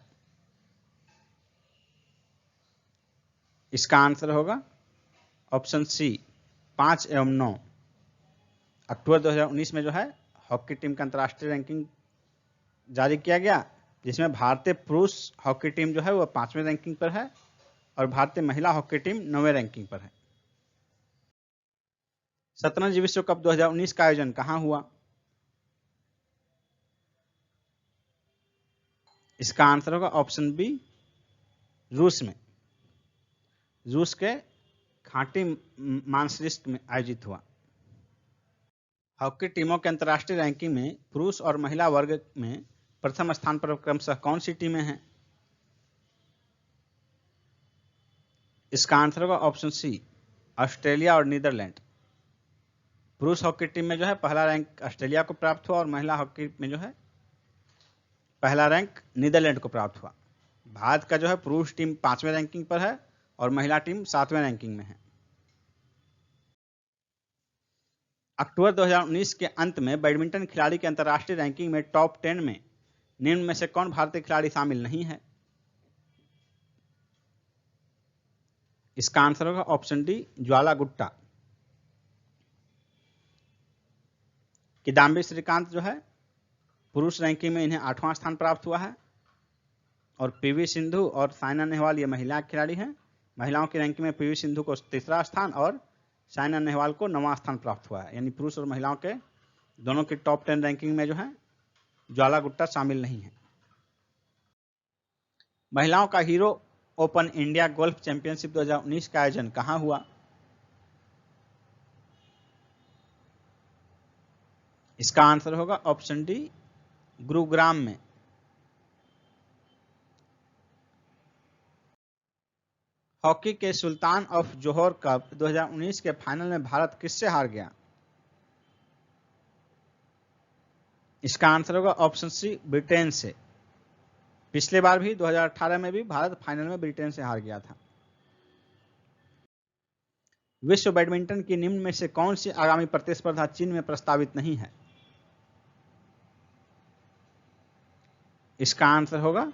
इसका आंसर होगा ऑप्शन सी 5 एवं 9। अक्टूबर 2019 में जो है हॉकी टीम का अंतर्राष्ट्रीय रैंकिंग जारी किया गया, जिसमें भारतीय पुरुष हॉकी टीम जो है वह 5वें रैंकिंग पर है और भारतीय महिला हॉकी टीम 9वें रैंकिंग पर है। शतरंज विश्व कप 2019 का आयोजन कहां हुआ? इसका आंसर होगा ऑप्शन बी रूस में। रूस के खांटी मांसलिस्क में आयोजित हुआ। हॉकी टीमों के अंतर्राष्ट्रीय रैंकिंग में पुरुष और महिला वर्ग में प्रथम स्थान पर क्रमशः कौन सी टीमें हैं? इसका आंसर होगा ऑप्शन सी ऑस्ट्रेलिया और नीदरलैंड। पुरुष हॉकी टीम में जो है पहला रैंक ऑस्ट्रेलिया को प्राप्त हुआ और महिला हॉकी में जो है पहला रैंक नीदरलैंड को प्राप्त हुआ। भारत का जो है पुरुष टीम 5वें रैंकिंग पर है और महिला टीम 7वें रैंकिंग में है। अक्टूबर 2019 के अंत में बैडमिंटन खिलाड़ी के अंतर्राष्ट्रीय रैंकिंग में टॉप 10 में निम्न में से कौन भारतीय खिलाड़ी शामिल नहीं है? इसका आंसर होगा ऑप्शन डी ज्वाला गुट्टा। किदाम्बी श्रीकांत जो है पुरुष रैंकिंग में इन्हें 8वां स्थान प्राप्त हुआ है और पीवी सिंधु और साइना नेहवाल ये महिला खिलाड़ी हैं। महिलाओं की रैंकिंग में पीवी सिंधु को 3रा स्थान और साइना नेहवाल को 9वां स्थान प्राप्त हुआ है। यानी पुरुष और महिलाओं के दोनों की टॉप 10 रैंकिंग में जो है ज्वाला गुट्टा शामिल नहीं है। महिलाओं का hero open India golf championship 2019 का आयोजन कहां हुआ? इसका आंसर होगा ऑप्शन डी गुरुग्राम में। हॉकी के सुल्तान ऑफ जोहोर कप 2019 के फाइनल में भारत किससे हार गया? इसका आंसर होगा ऑप्शन सी ब्रिटेन से। पिछले बार भी 2018 में भी भारत फाइनल में ब्रिटेन से हार गया था। विश्व बैडमिंटन की निम्न में से कौन सी आगामी प्रतिस्पर्धा चीन में प्रस्तावित नहीं है? इसका आंसर होगा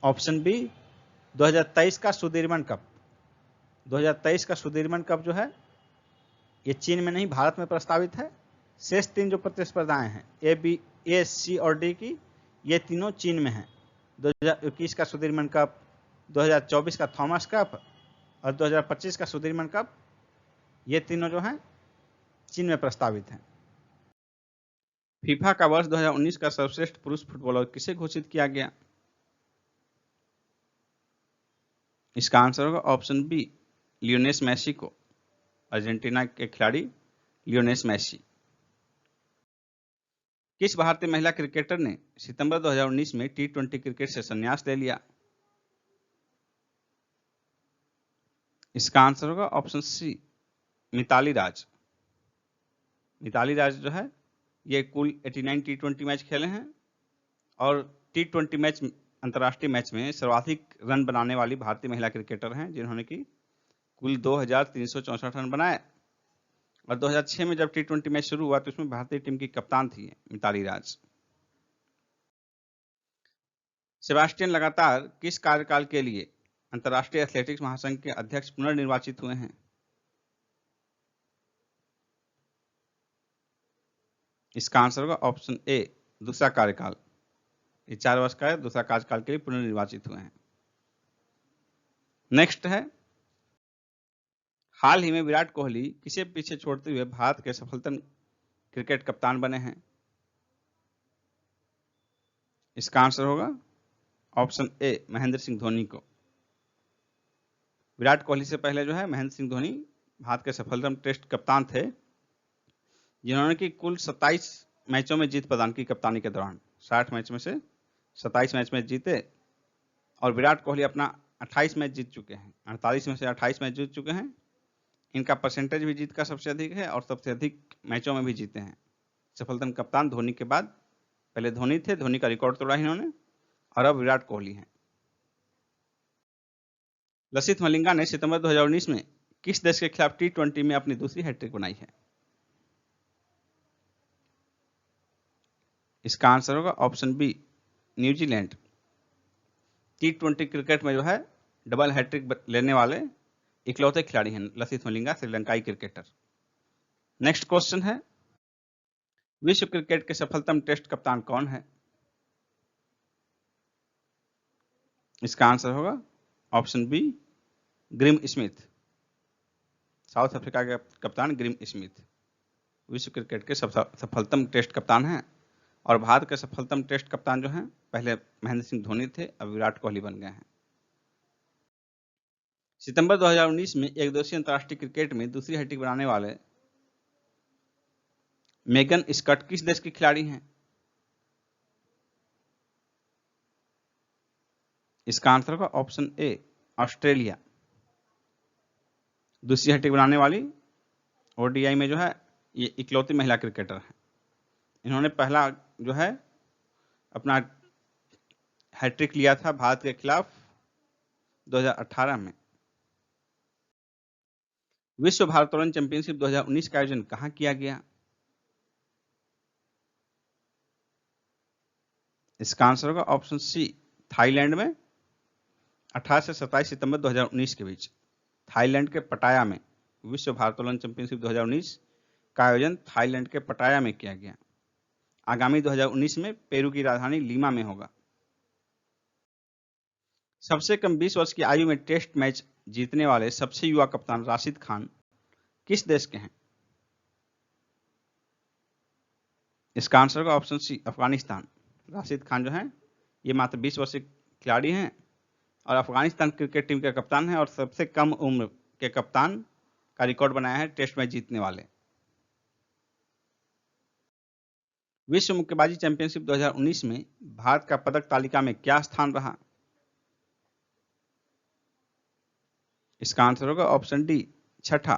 ऑप्शन बी 2023 का सुदीर्मन कप। 2023 का सुदीर्मन कप जो है ये चीन में नहीं भारत में प्रस्तावित है। शेष 3 जो प्रतिस्पर्धाएं हैं ए, बी, ए, सी और डी की, ये तीनों चीन में हैं। 2021 का सुदीर्मन कप, 2024 का थॉमस कप और 2025 का सुदीर्मन कप, ये तीनों जो हैं चीन में प्रस्तावित हैं। फीफा का वर्ष 2019 का सर्वश्रेष्ठ पुरुष फुटबॉलर किसे घोषित किया गया? इसका आंसर होगा ऑप्शन बी लियोनेल मेसी को। अर्जेंटीना के खिलाड़ी लियोनेल मेसी। किस भारतीय महिला क्रिकेटर ने सितंबर 2019 में T20 क्रिकेट से संन्यास ले लिया? इसका आंसर होगा ऑप्शन सी मिताली राज। मिताली राज जो है ये कुल 89 T20 मैच खेले हैं और T20 मैच अंतर्राष्ट्रीय मैच में सर्वाधिक रन बनाने वाली भारतीय महिला क्रिकेटर हैं, जिन्होंने की कुल 2364 रन बनाए। और 2006 में जब T20 मैच शुरू हुआ तो उसमें भारतीय टीम की कप्तान थी मिताली राज। सेबास्टियन लगातार किस कार्यकाल के लिए अंतर्राष्ट्रीय एथलेटिक्स महासंघ के अध्यक्ष पुनर्निर्वाचित हुए हैं? इसका आंसर होगा ऑप्शन ए दूसरा कार्यकाल। ये 4 वर्ष का है, दूसरा कार्यकाल के लिए पुनर्निर्वाचित हुए हैं। नेक्स्ट है, हाल ही में विराट कोहली किसे पीछे छोड़ते हुए भारत के सफलतम क्रिकेट कप्तान बने हैं? इसका आंसर होगा ऑप्शन ए महेंद्र सिंह धोनी को। विराट कोहली से पहले जो है महेंद्र सिंह धोनी भारत के सफलतम टेस्ट कप्तान थे जिन्होंने की कुल 27 मैचों में जीत प्रदान की कप्तानी के दौरान। 60 मैच में से 27 मैच में जीते और विराट कोहली अपना 28 मैच जीत चुके हैं। 48 में से 28 मैच जीत चुके हैं। इनका परसेंटेज भी जीत का सबसे अधिक है और सबसे अधिक मैचों में भी जीते हैं। सफलतम कप्तान धोनी के बाद पहले धोनी थे, धोनी का रिकॉर्ड तोड़ा इन्होंने, और अब विराट कोहली हैं। लसिथ मलिंगा ने सितंबर 2019 में किस देश के खिलाफ T20 में अपनी दूसरी हैट्रिक बनाई है? इसका आंसर होगा option B, New Zealand. T20 cricket में जो है डबल हैट्रिक लेने वाले इकलौते खिलाड़ी हैं लसिथ मलिंगा, श्रीलंकाई क्रिकेटर। नेक्स्ट क्वेश्चन है, विश्व क्रिकेट के सफलतम टेस्ट कप्तान कौन है? इसका आंसर होगा option B, Graeme Smith. South Africa के कप्तान ग्रिम स्मिथ विश्व क्रिकेट के सफलतम टेस्ट कप्तान हैं। और भारत के सफलतम टेस्ट कप्तान जो हैं, पहले महेंद्र सिंह धोनी थे, अब विराट कोहली बन गए हैं। सितंबर 2019 में एक दिवसीय अंतर्राष्ट्रीय क्रिकेट में दूसरी हैट्रिक बनाने वाले मेगन स्कॉट किस देश की खिलाड़ी हैं? इसका आंसर होगा ऑप्शन ए, ऑस्ट्रेलिया। दूसरी हैट्रिक बनाने वाली ओडीआई में जो है ये इकलौती महिला क्रिकेटर है। इन्होंने पहला जो है अपना हैट्रिक लिया था भारत के खिलाफ 2018 में। विश्व भारोत्तोलन चैंपियनशिप 2019 का आयोजन कहां किया गया? इसका आंसर होगा ऑप्शन सी, थाईलैंड में 18 से 27 सितंबर 2019 के बीच थाईलैंड के पटाया में विश्व भारोत्तोलन चैंपियनशिप 2019 का आयोजन थाईलैंड के पटाया में किया गया। आगामी 2019 में पेरू की राजधानी लीमा में होगा। सबसे कम 20 वर्ष की आयु में टेस्ट मैच जीतने वाले सबसे युवा कप्तान राशिद खान किस देश के हैं? इसका आंसर होगा ऑप्शन सी, अफगानिस्तान। राशिद खान जो हैं ये मात्र 20 वर्षीय खिलाड़ी हैं और अफगानिस्तान क्रिकेट टीम के कप्तान हैं और सबसे कम उम्र के कप्तान का रिकॉर्ड बनाया है टेस्ट मैच जीतने वाले। विश्व मुक्केबाजी चैंपियनशिप 2019 में भारत का पदक तालिका में क्या स्थान रहा? इसका आंसर होगा ऑप्शन डी, छठा।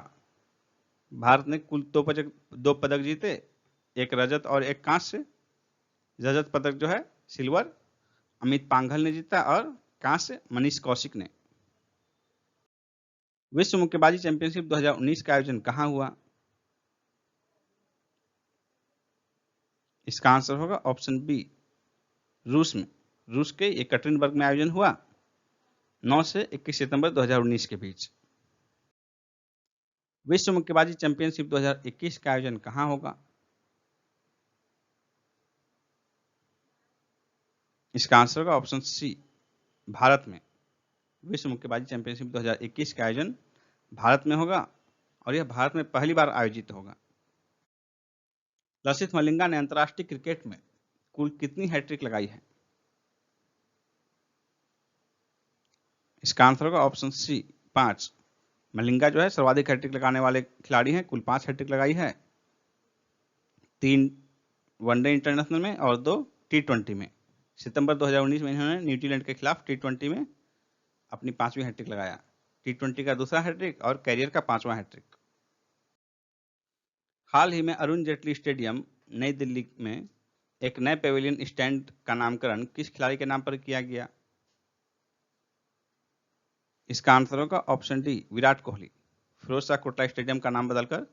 भारत ने कुल दो पदक जीते, एक रजत और एक कांस्य। रजत पदक जो है सिल्वर अमित पांघल ने जीता और कांस्य मनीष कौशिक ने। विश्व मुक्केबाजी चैंपियनशिप 2019 का आयोजन कहां हुआ? इसका आंसर होगा ऑप्शन बी, रूस में। रूस के येकaterinburg में आयोजन हुआ 9 से 21 सितंबर 2019 के बीच। विश्व मुक्केबाजी चैंपियनशिप 2021 का आयोजन कहां होगा? इसका आंसर होगा ऑप्शन सी, भारत में। विश्व मुक्केबाजी चैंपियनशिप 2021 का आयोजन भारत में होगा और यह भारत में पहली बार आयोजित होगा। लसिथ मलिंगा ने अंतर्राष्ट्रीय क्रिकेट में कुल कितनी हैट्रिक लगाई है? इसका आंसर होगा ऑप्शन सी, 5। मलिंगा जो है सर्वाधिक हैट्रिक लगाने वाले खिलाड़ी हैं, कुल 5 हैट्रिक लगाई है। 3 वनडे इंटरनेशनल में और 2 T20 में। सितंबर 2019 में इन्होंने न्यूजीलैंड के खिलाफ T20 में अपनी 5वीं हैट्रिक लगाया। T20 का दूसरा हैट्रिक और कैरियर का 5वां हैट्रिक। हाल ही में अरुण जेटली स्टेडियम नई दिल्ली में एक नए पेविलियन स्टैंड का नामकरण किस खिलाड़ी के नाम पर किया गया? इसका आंसर होगा option D, Virat Kohli. Feroz Shah Kotla stadium का नाम बदलकर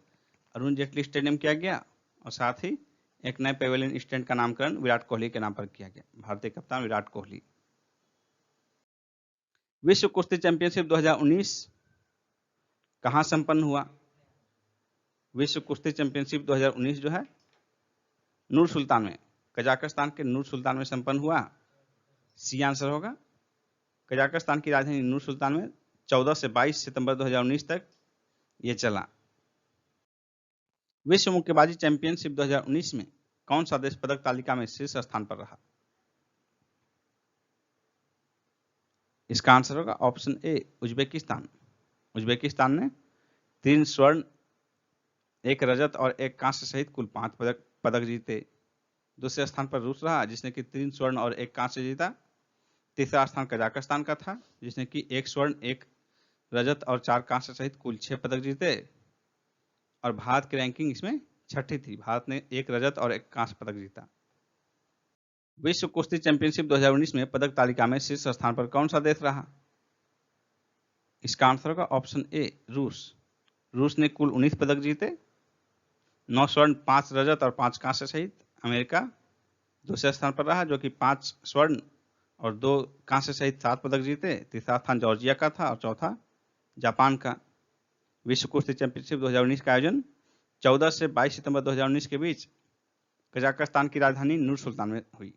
अरुण जेटली स्टेडियम किया गया और साथ ही एक नए पेविलियन स्टैंड का नामकरण विराट कोहली के नाम पर किया गया। भारतीय कप्तान विराट कोहली। विश्व कुश्ती चैंपियनशिप 2019 कहां संपन्न हुआ? विश्व कुश्ती चैंपियनशिप 2019 जो है नूर सुल्तान में, कजाकिस्तान के नूर सुल्तान में संपन्न हुआ। सी आंसर होगा। कजाकिस्तान की राजधानी नूर सुल्तान में 14 से 22 सितंबर 2019 तक ये चला। विश्व मुक्केबाजी चैंपियनशिप 2019 में कौन सा देश पदक तालिका में शीर्ष स्थान पर रहा? इसका आंसर होगा ऑप्शन ए, उज्बेकिस्तान। उज्बेकिस्तान ने 3 स्वर्ण, एक रजत और एक कांस्य सहित कुल 5 पदक जीते। दूसरे स्थान पर रूस रहा जिसने कि 3 स्वर्ण और 1 कांस्य जीता। तीसरा स्थान कजाकिस्तान का था जिसने कि 1 स्वर्ण 1 रजत और 4 कांस्य सहित कुल 6 पदक जीते। और भारत की रैंकिंग इसमें छठी थी, भारत ने 1 रजत और 1 कांस्य पदक जीता। विश्व कुश्ती चैंपियनशिप 2019 में पदक तालिका में शीर्ष स्थान पर कौन सा देश रहा? इसका आंसर होगा ऑप्शन ए रूस। रूस ने कुल 19 पदक जीते, 9 स्वर्ण 5 रजत और 5 कांस्य सहित। अमेरिका दूसरे स्थान पर रहा जो कि 5 स्वर्ण और 2 कांस्य सहित 7 पदक जीते। तीसरा स्थान जॉर्जिया का था और चौथा जापान का। विश्व कुश्ती चैंपियनशिप 2019 का आयोजन 14 से 22 सितंबर 2019 के बीच कजाकिस्तान की राजधानी नूर सुल्तान में हुई।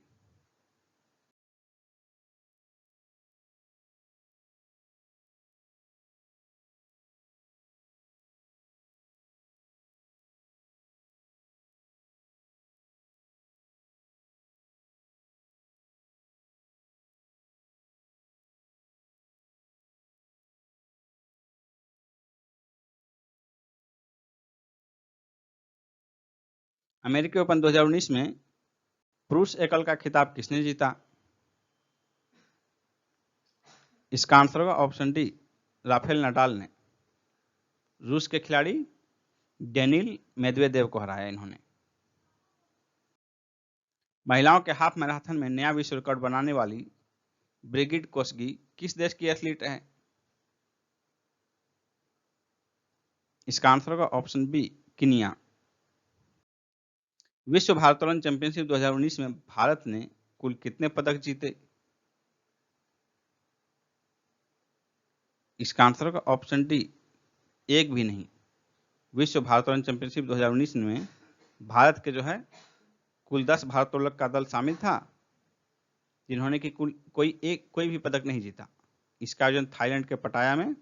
अमेरिकी ओपन 2019 में पुरुष एकल का खिताब किसने जीता? इसका आंसर होगा ऑप्शन डी राफेल नडाल ने। रूस के खिलाड़ी डेनिल मेदवेदेव को हराया इन्होंने। महिलाओं के हाफ मैराथन में नया विश्व रिकॉर्ड बनाने वाली ब्रिगिड कोसगी किस देश की एथलीट है? इसका आंसर होगा ऑप्शन बी किनिया। विश्व भारोत्तोलन चैंपियनशिप 2019 में भारत ने कुल कितने पदक जीते? इसका आंसर होगा ऑप्शन डी एक भी नहीं। विश्व भारोत्तोलन चैंपियनशिप 2019 में भारत के जो है कुल 10 भारोत्तोलक का दल शामिल था जिन्होंने कि कुल कोई भी पदक नहीं जीता। इसका आयोजन थाईलैंड के पटाया में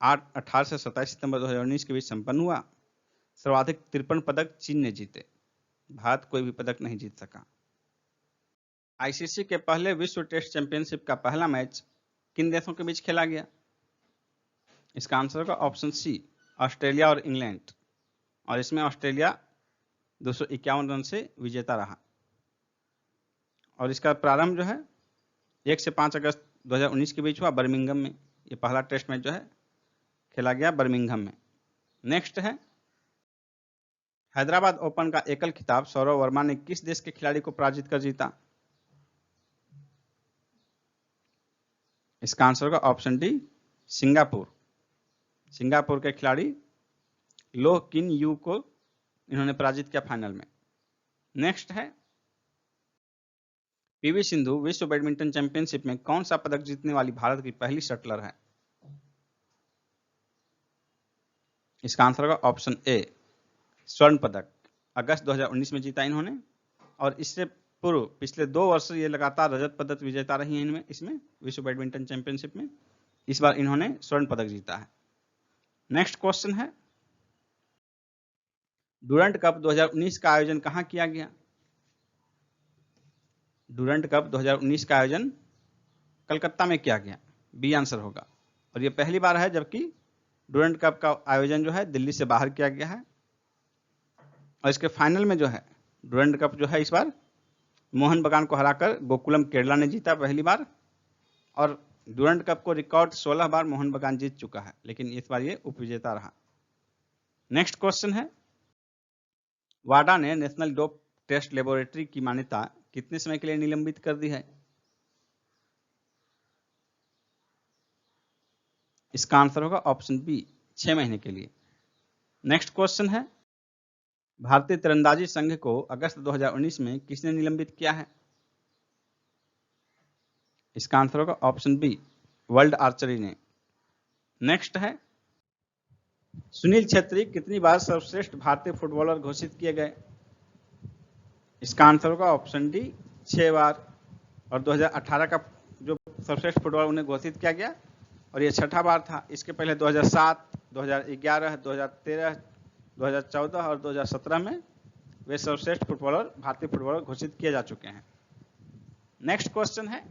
18 से 27 सितंबर 2019 के बीच संपन्न हुआ। सर्वाधिक 53 पदक चीन ने जीते, भारत कोई भी पदक नहीं जीत सका। आईसीसी के पहले विश्व टेस्ट चैंपियनशिप का पहला मैच किन देशों के बीच खेला गया? इसका आंसर होगा ऑप्शन सी ऑस्ट्रेलिया और इंग्लैंड। और इसमें ऑस्ट्रेलिया 251 रन से विजेता रहा। और इसका प्रारंभ जो है 1 से 5 अगस्त 2019 के बीच हुआ बर्मिंघम में। ये पहला टेस्ट मैच जो है खेला गया बर्मिंघम में। नेक्स्ट है हैदराबाद ओपन का एकल खिताब सौरव वर्मा ने किस देश के खिलाड़ी को पराजित कर जीता? इसका आंसर होगा ऑप्शन डी सिंगापुर। सिंगापुर के खिलाड़ी लोह किन यू को इन्होंने पराजित किया फाइनल में। नेक्स्ट है पीवी सिंधु विश्व बैडमिंटन चैंपियनशिप में कौन सा पदक जीतने वाली भारत की पहली शटलर है? इसका आंसर होगा ऑप्शन ए स्वर्ण पदक। अगस्त 2019 में जीता इन्होंने और इससे पूर्व पिछले 2 वर्ष ये लगातार रजत पदक विजेता रही हैं इनमें इसमें विश्व बैडमिंटन चैंपियनशिप में। इस बार इन्होंने स्वर्ण पदक जीता है। नेक्स्ट क्वेश्चन है डुरंट कप 2019 का आयोजन कहां किया गया? डुरंट कप 2019 का आयोजन कलकत्ता में किया गया, बी आंसर होगा। और ये पहली बार है जबकि डुरंट कप का आयोजन जो है दिल्ली से बाहर किया गया है। और इसके फाइनल में जो है डुरंट कप जो है इस बार मोहन बगान को हराकर गोकुलम केरला ने जीता पहली बार। और डुरंट कप को रिकॉर्ड 16 बार मोहन बगान जीत चुका है, लेकिन इस बार ये उपविजेता रहा। नेक्स्ट क्वेश्चन है वाडा ने नेशनल डोप टेस्ट लेबोरेटरी की मान्यता कितने समय के लिए निलंबित कर दी है? इसका आंसर होगा ऑप्शन बी 6 महीने के लिए। नेक्स्ट क्वेश्चन है भारतीय तीरंदाजी संघ को अगस्त 2019 में किसने निलंबित किया है? इसका आंसर होगा ऑप्शन बी वर्ल्ड आर्चरी ने। नेक्स्ट है सुनील छेत्री कितनी बार सर्वश्रेष्ठ भारतीय फुटबॉलर घोषित किए गए? इसका आंसर होगा ऑप्शन डी 6 बार। और 2018 का जो सर्वश्रेष्ठ फुटबॉलर उन्हें घोषित किया गया और ये 6ठा बार था। इसके पहले 2007, 2011, 2013, 2014 और 2017 में वे सर्वश्रेष्ठ फुटबॉलर भारतीय फुटबॉलर घोषित किए जा चुके हैं। नेक्स्ट क्वेश्चन है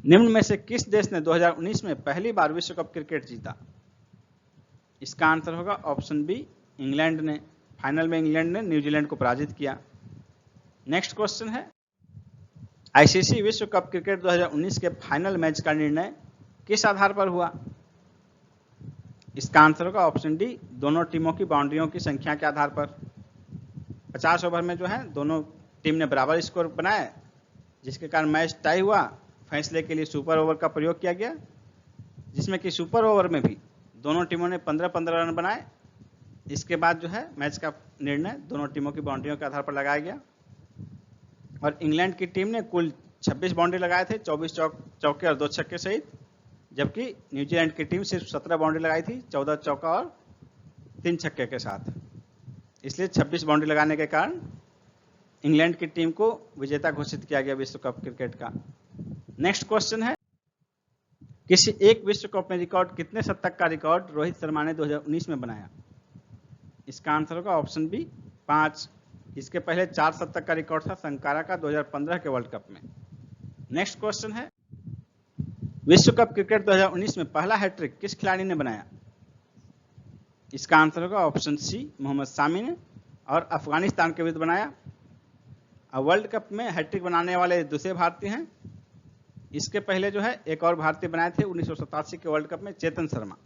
निम्न में से किस देश ने 2019 में पहली बार विश्व कप क्रिकेट जीता? इसका आंसर होगा ऑप्शन बी इंग्लैंड ने। फाइनल में इंग्लैंड ने न्यूजीलैंड को पराजित किया। नेक्स्ट क्वेश्चन है, आईसीसी विश्व कप क्रिकेट 2019 के फाइनल मैच का निर्णय किस आधार पर हुआ? इसका आंसर होगा ऑप्शन डी, दोनों टीमों की बाउंड्रियों की संख्या के आधार पर। 50 ओवर में जो है दोनों टीम ने बराबर स्कोर बनाया, जिसके कारण मैच टाई हुआ। फैसले के लिए सुपर ओवर का प्रयोग किया गया, जिसमें कि सुपर ओवर में भी दोनों टीमों ने 15-15 रन बनाए। इसके बाद जो है मैच का निर्णय दोनों टीमों की बाउंड्रियों के आधार पर लगाया गया। और इंग्लैंड की टीम ने कुल 26 बाउंड्री लगाए थे, 24 चौके और 2 छक्के सहित, जबकि न्यूजीलैंड की टीम सिर्फ 17 बाउंड्री लगाई थी, 14 चौका और 3 छक्के के साथ। इसलिए 26 बाउंड्री लगाने के कारण इंग्लैंड की टीम को विजेता घोषित किया गया विश्व कप क्रिकेट का। नेक्स्ट क्वेश्चन है, किसी एक विश्व कप में रिकॉर्ड कितने शतक का रिकॉर्ड रोहित शर्मा ने 2019 में बनाया? इसका आंसर होगा ऑप्शन बी, 5। इसके पहले 4 शतक का रिकॉर्ड था संकारा का 2015 के वर्ल्ड कप में। नेक्स्ट क्वेश्चन है, विश्व कप क्रिकेट 2019 में पहला हैट्रिक किस खिलाड़ी ने बनाया? इसका आंसर होगा ऑप्शन सी, मोहम्मद शामी ने, और अफगानिस्तान के विरुद्ध बनाया। अब वर्ल्ड कप में हैट्रिक बनाने वाले दूसरे भारतीय हैं। इसके पहले जो है एक और भारतीय बनाए थे 1987 के वर्ल्ड कप में, चेतन शर्मा।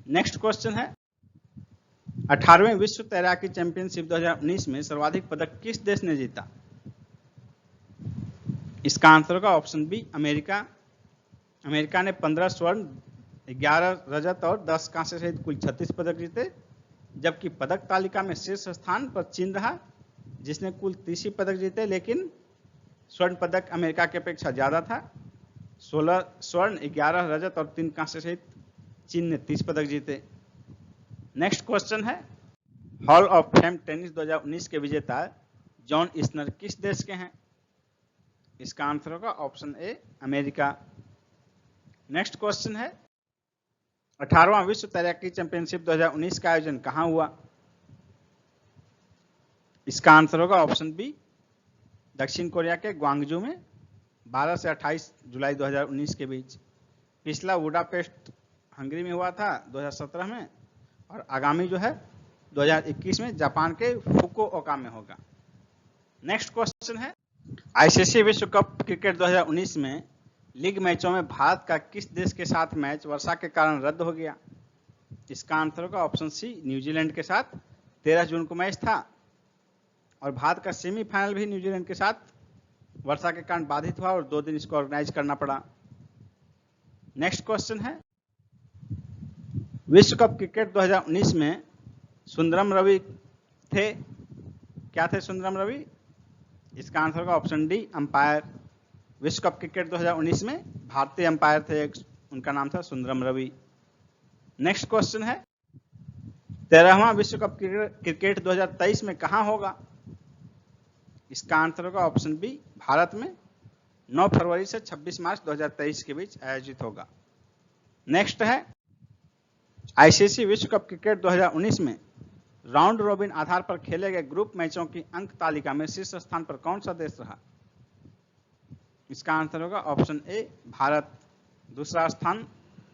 नेक्स्ट क्वेश्चन है, 18वें विश्व तैराकी चैंपियनशिप 2019 में सर्वाधिक पदक किस देश ने जीता? इसका आंसर होगा ऑप्शन बी, अमेरिका। अमेरिका ने 15 स्वर्ण, 11 रजत और 10 कांस्य सहित कुल 36 पदक जीते, जबकि पदक तालिका में शीर्ष स्थान पर चीन रहा, जिसने कुल 30 पदक जीते, लेकिन स्वर्ण पदक अमेरिका की अपेक्षा ज्यादा था। 16 स्वर्ण, 11 रजत और 3 कांस्य सहित चीन ने 30 पदक जीते। नेक्स्ट क्वेश्चन है, हॉल ऑफ फेम टेनिस 2019 के विजेता जॉन इस्नर किस देश के हैं? इसका आंसर होगा ऑप्शन ए, अमेरिका। नेक्स्ट क्वेश्चन है, 18वां विश्व तैराकी चैंपियनशिप 2019 का आयोजन कहां हुआ? इसका आंसर होगा ऑप्शन बी, दक्षिण कोरिया के ग्वांगजू में 12 से 28 जुलाई 2019 के बीच। पिछला बुडापेस्ट हंगरी में हुआ था 2017 में, और आगामी जो है 2021 में जापान के फुकुओका में होगा। नेक्स्ट क्वेश्चन है, आईसीसी विश्व कप क्रिकेट 2019 में लीग मैचों में भारत का किस देश के साथ मैच वर्षा के कारण रद्द हो गया? इसका आंसर होगा ऑप्शन सी, न्यूजीलैंड के साथ। 13 जून को मैच था और भारत का सेमीफाइनल भी न्यूजीलैंड के साथ वर्षा के कारण बाधित हुआ और 2 दिन इसको ऑर्गेनाइज करना पड़ा। नेक्स्ट क्वेश्चन है, विश्व कप क्रिकेट 2019 में सुंदरम रवि थे, क्या थे सुंदरम रवि? इसका आंसर होगा ऑप्शन डी, अंपायर। विश्व कप क्रिकेट 2019 में भारतीय अंपायर थे, उनका नाम था सुंदरम रवि। नेक्स्ट क्वेश्चन है, 13वां विश्व कप क्रिकेट 2023 में कहां होगा? इसका आंसर होगा ऑप्शन बी, भारत में। 9 फरवरी से 26 मार्च 2023 के बीच आयोजित होगा। नेक्स्ट है, आईसीसी विश्व कप क्रिकेट 2019 में राउंड रॉबिन आधार पर खेले गए ग्रुप मैचों की अंक तालिका में शीर्ष स्थान पर कौन सा देश रहा? इसका आंसर होगा ऑप्शन ए, भारत। दूसरा स्थान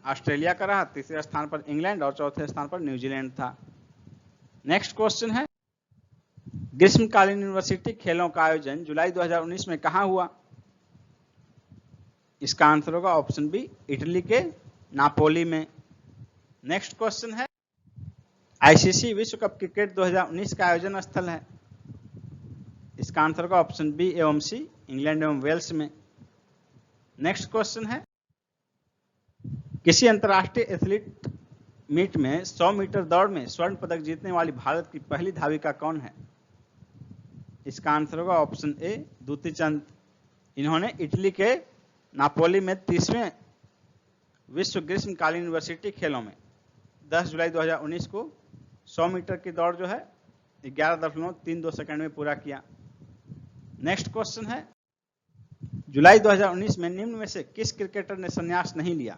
ऑस्ट्रेलिया का रहा, तीसरे स्थान पर इंग्लैंड और चौथे स्थान पर न्यूजीलैंड था। नेक्स्ट क्वेश्चन है, ग्रीष्मकालीन यूनिवर्सिटी खेलों का आयोजन जुलाई 2019 में कहां हुआ? इसका आंसर होगा ऑप्शन बी, इटली के नापोली में। नेक्स्ट क्वेश्चन है, आईसीसी विश्व कप क्रिकेट 2019 का आयोजन स्थल है? इसका आंसर होगा ऑप्शन बी एवं सी, इंग्लैंड एवं वेल्स में। नेक्स्ट क्वेश्चन है, किसी अंतर्राष्ट्रीय एथलीट मीट में 100 मीटर दौड़ में स्वर्ण पदक जीतने वाली भारत की पहली धाविका कौन है? इसका आंसर होगा ऑप्शन ए, दूती चंद। इन्होंने इटली के नापोली में 30वें विश्व ग्रीष्मकालीन यूनिवर्सिटी खेलों में 10 जुलाई 2019 को 100 मीटर की दौड़ जो है 11.32 सेकंड में पूरा किया। नेक्स्ट क्वेश्चन है, जुलाई 2019 में निम्न में से किस क्रिकेटर ने संन्यास नहीं लिया?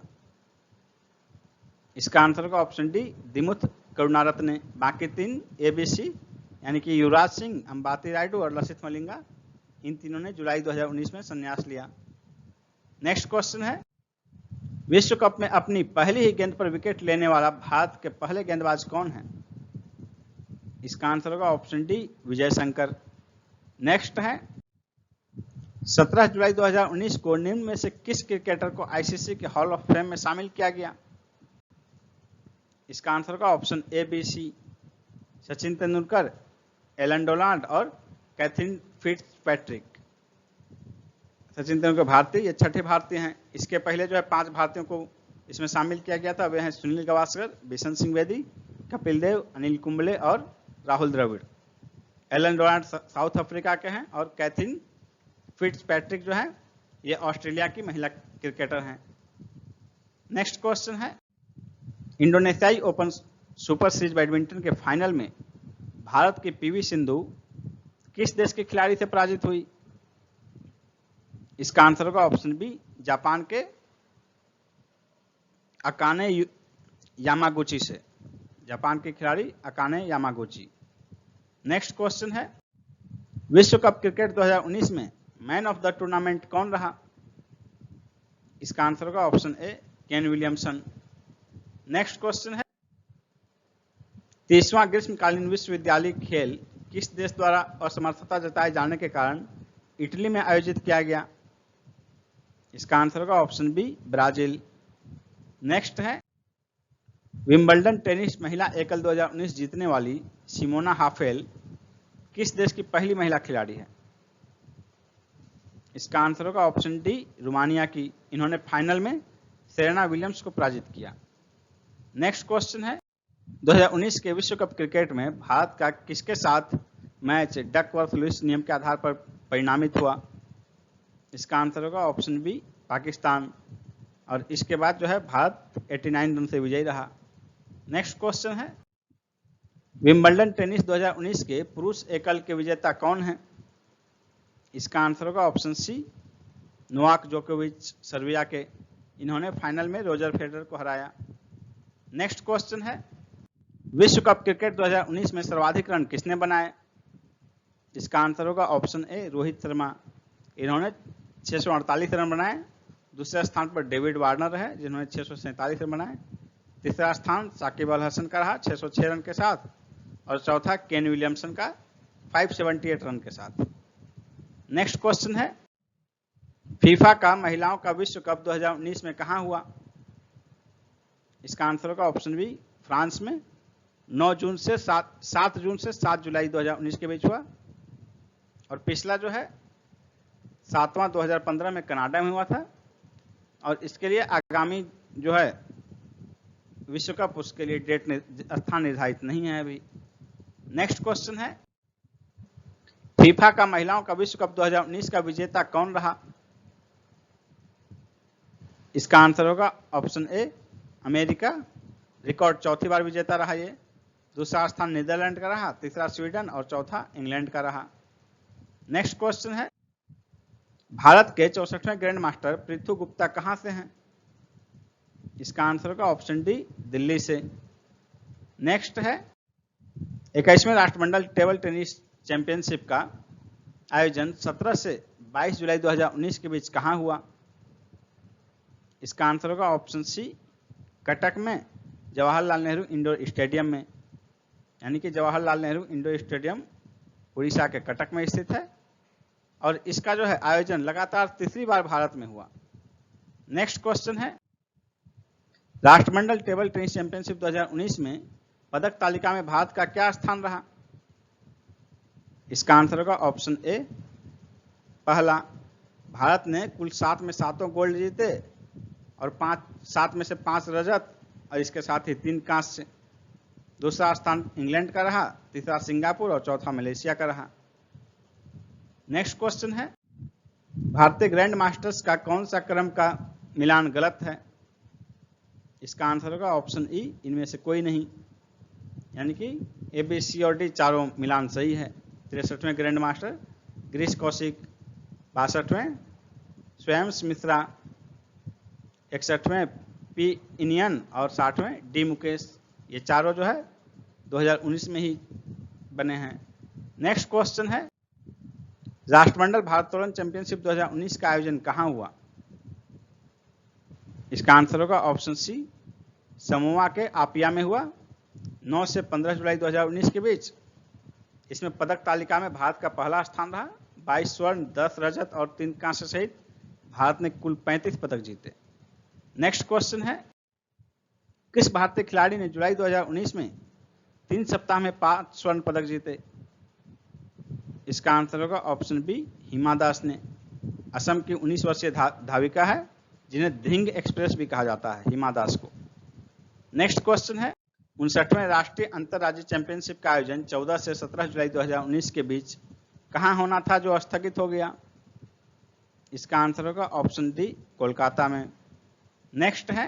इसका आंसर होगा ऑप्शन डी, दिमुथ करुणारत्ने। बाकी 3 एबीसी यानी कि युवराज सिंह, अंबाती रायडू और लसिथ मलिंगा, इन तीनों ने जुलाई 2019 में संन्यास लिया। नेक्स्ट क्वेश्चन है, विश्व कप में अपनी पहली ही गेंद पर विकेट लेने वाला भारत के पहले गेंदबाज कौन है? इसका आंसर होगा option D Vijay Shankar. Next है 17 जुलाई 2019 को निम्न में से किस क्रिकेटर को आईसीसी के हॉल ऑफ फेम में शामिल किया गया? इसका आंसर होगा option A B C, Sachin Tendulkar, Allan Donald और कैथरीन फिट्जपैट्रिक। सचिन तेंदुलकर भारतीय, ये छठे भारतीय हैं। इसके पहले जो है 5 भारतीयों को इसमें शामिल किया गया था। वे हैं सुनील गावस्कर, बिशन सिंह बेदी, कपिल देव, अनिल कुंबले और Rahul Dravid. Allan Donald South Africa के हैं और कैथरीन फिट्जपैट्रिक जो है ये ऑस्ट्रेलिया की महिला क्रिकेटर हैं। नेक्स्ट क्वेश्चन है इंडोनेशियाई ओपन सुपर सीरीज बैडमिंटन के फाइनल में भारत की पीवी सिंधु किस देश के खिलाड़ी से पराजित हुई? इसका आंसर होगा ऑप्शन बी जापान के अकाने यामागुची से, जापान के खिलाड़ी अकाने यामागुची। नेक्स्ट क्वेश्चन है विश्व कप क्रिकेट 2019 में मैन ऑफ द टूर्नामेंट कौन रहा? इसका आंसर होगा ऑप्शन ए केन विलियमसन। नेक्स्ट क्वेश्चन है 30वां ग्रीष्मकालीन विश्वविद्यालय खेल किस देश द्वारा असमर्थता जताए जाने के कारण इटली में आयोजित किया गया? इसका आंसर होगा ऑप्शन बी ब्राजील। नेक्स्ट है विंबलडन टेनिस महिला एकल 2019 जीतने वाली सिमोना हाफेल किस देश की पहली महिला खिलाड़ी है? इसका आंसर होगा ऑप्शन डी रोमानिया की। इन्होंने फाइनल में सेरेना विलियम्स को पराजित किया। नेक्स्ट क्वेश्चन है 2019 के विश्व कप क्रिकेट में भारत का किसके साथ मैच डकवर्थ लुईस नियम के आधार पर परिणामित हुआ? इसका आंसर होगा ऑप्शन बी पाकिस्तान। और इसके बाद जो है भारत 89 रन से विजयी रहा। नेक्स्ट क्वेश्चन है विंबलडन टेनिस 2019 के पुरुष एकल के विजेता कौन है? इसका आंसर होगा ऑप्शन सी नोवाक जोकोविच सर्बिया के। इन्होंने फाइनल में रोजर फेडरर को हराया। नेक्स्ट क्वेश्चन है विश्व कप क्रिकेट 2019 में सर्वाधिक रन किसने बनाए? इसका आंसर होगा ऑप्शन ए रोहित शर्मा। इन्होंने 648 रन बनाए। दूसरे स्थान पर डेविड वार्नर है जिन्होंने 647 रन बनाए। तीसरा स्थान साकिब अल हसन का रहा 606 रन के साथ और चौथा केन विलियमसन का 578 रन के साथ। नेक्स्ट क्वेश्चन है फीफा का महिलाओं का विश्व कप 2019 में कहां हुआ? इसका आंसर होगा ऑप्शन बी फ्रांस में 7 जून से 7 जुलाई 2019 के बीच हुआ। और पिछला जो है 7वां 2015 में कनाडा में हुआ था। और इसके लिए आगामी जो है विश्व कप उसके लिए स्थान निर्धारित नहीं है अभी। नेक्स्ट क्वेश्चन है फीफा का महिलाओं का विश्व कप 2019 का विजेता कौन रहा? इसका आंसर होगा ऑप्शन ए अमेरिका। रिकॉर्ड चौथी बार विजेता रहा ये। दूसरा स्थान नीदरलैंड का रहा, तीसरा स्वीडन और चौथा इंग्लैंड का रहा। नेक्स्ट क्वेश्चन है भारत के 64वें ग्रैंड मास्टर पृथ्वी गुप्ता कहां से हैं? इसका आंसर होगा ऑप्शन डी दिल्ली से। नेक्स्ट है 21वें राष्ट्रमंडल टेबल टेनिस चैंपियनशिप का आयोजन 17 से 22 जुलाई 2019 के बीच कहां हुआ? इसका आंसर होगा ऑप्शन सी कटक में जवाहरलाल नेहरू इंडोर स्टेडियम में। यानी कि जवाहरलाल नेहरू इंडोर स्टेडियम उड़ीसा के कटक में स्थित है। और इसका जो है आयोजन लगातार तीसरी बार भारत में हुआ। नेक्स्ट क्वेश्चन है राष्ट्रमंडल टेबल टेनिस चैंपियनशिप 2019 में पदक तालिका में भारत का क्या स्थान रहा? इसका आंसर होगा ऑप्शन ए पहला। भारत ने कुल 7 में 7 गोल्ड जीते और 7 में से 5 रजत और इसके साथ ही 3 कांस्य। दूसरा स्थान इंग्लैंड का रहा, तीसरा सिंगापुर और चौथा मलेशिया का रहा। नेक्स्ट क्वेश्चन है भारतीय ग्रैंड मास्टर्स का कौन सा क्रम का मिलान गलत है? इसका आंसर होगा ऑप्शन ई इनमें से कोई नहीं। यानी कि ए बी सी और डी चारों मिलान सही है। 63वें ग्रैंड मास्टर गिरीश कौशिक, 62वें स्वयंस मिश्रा, 61वें पी इनियन और 60वें डी मुकेश। ये चारों जो है 2019 में ही बने हैं। नेक्स्ट क्वेश्चन है राष्ट्रमंडल भारोत्तोलन चैंपियनशिप 2019 का आयोजन कहां हुआ? इसका आंसर होगा ऑप्शन सी समोआ के आपिया में हुआ 9 से 15 जुलाई 2019 के बीच। इसमें पदक तालिका में भारत का पहला स्थान रहा। 22 स्वर्ण, 10 रजत और 3 कांस्य सहित भारत ने कुल 35 पदक जीते। नेक्स्ट क्वेश्चन है, किस भारतीय खिलाड़ी ने जुलाई 2019 में 3 सप्ताह में 5 स्वर्ण पदक जीते? इसका आंसर होगा ऑप्शन बी, हिमा दास ने। असम की 19 वर्षीय धाविका है जिन्हें धिंग एक्सप्रेस भी कहा जाता है, हिमा दास को। नेक्स्ट क्वेश्चन है, 59वें राष्ट्रीय अंतरराज्यीय चैंपियनशिप का आयोजन 14 से 17 जुलाई 2019 के बीच कहां होना था जो स्थगित हो गया? इसका आंसर होगा ऑप्शन डी, कोलकाता में। नेक्स्ट है,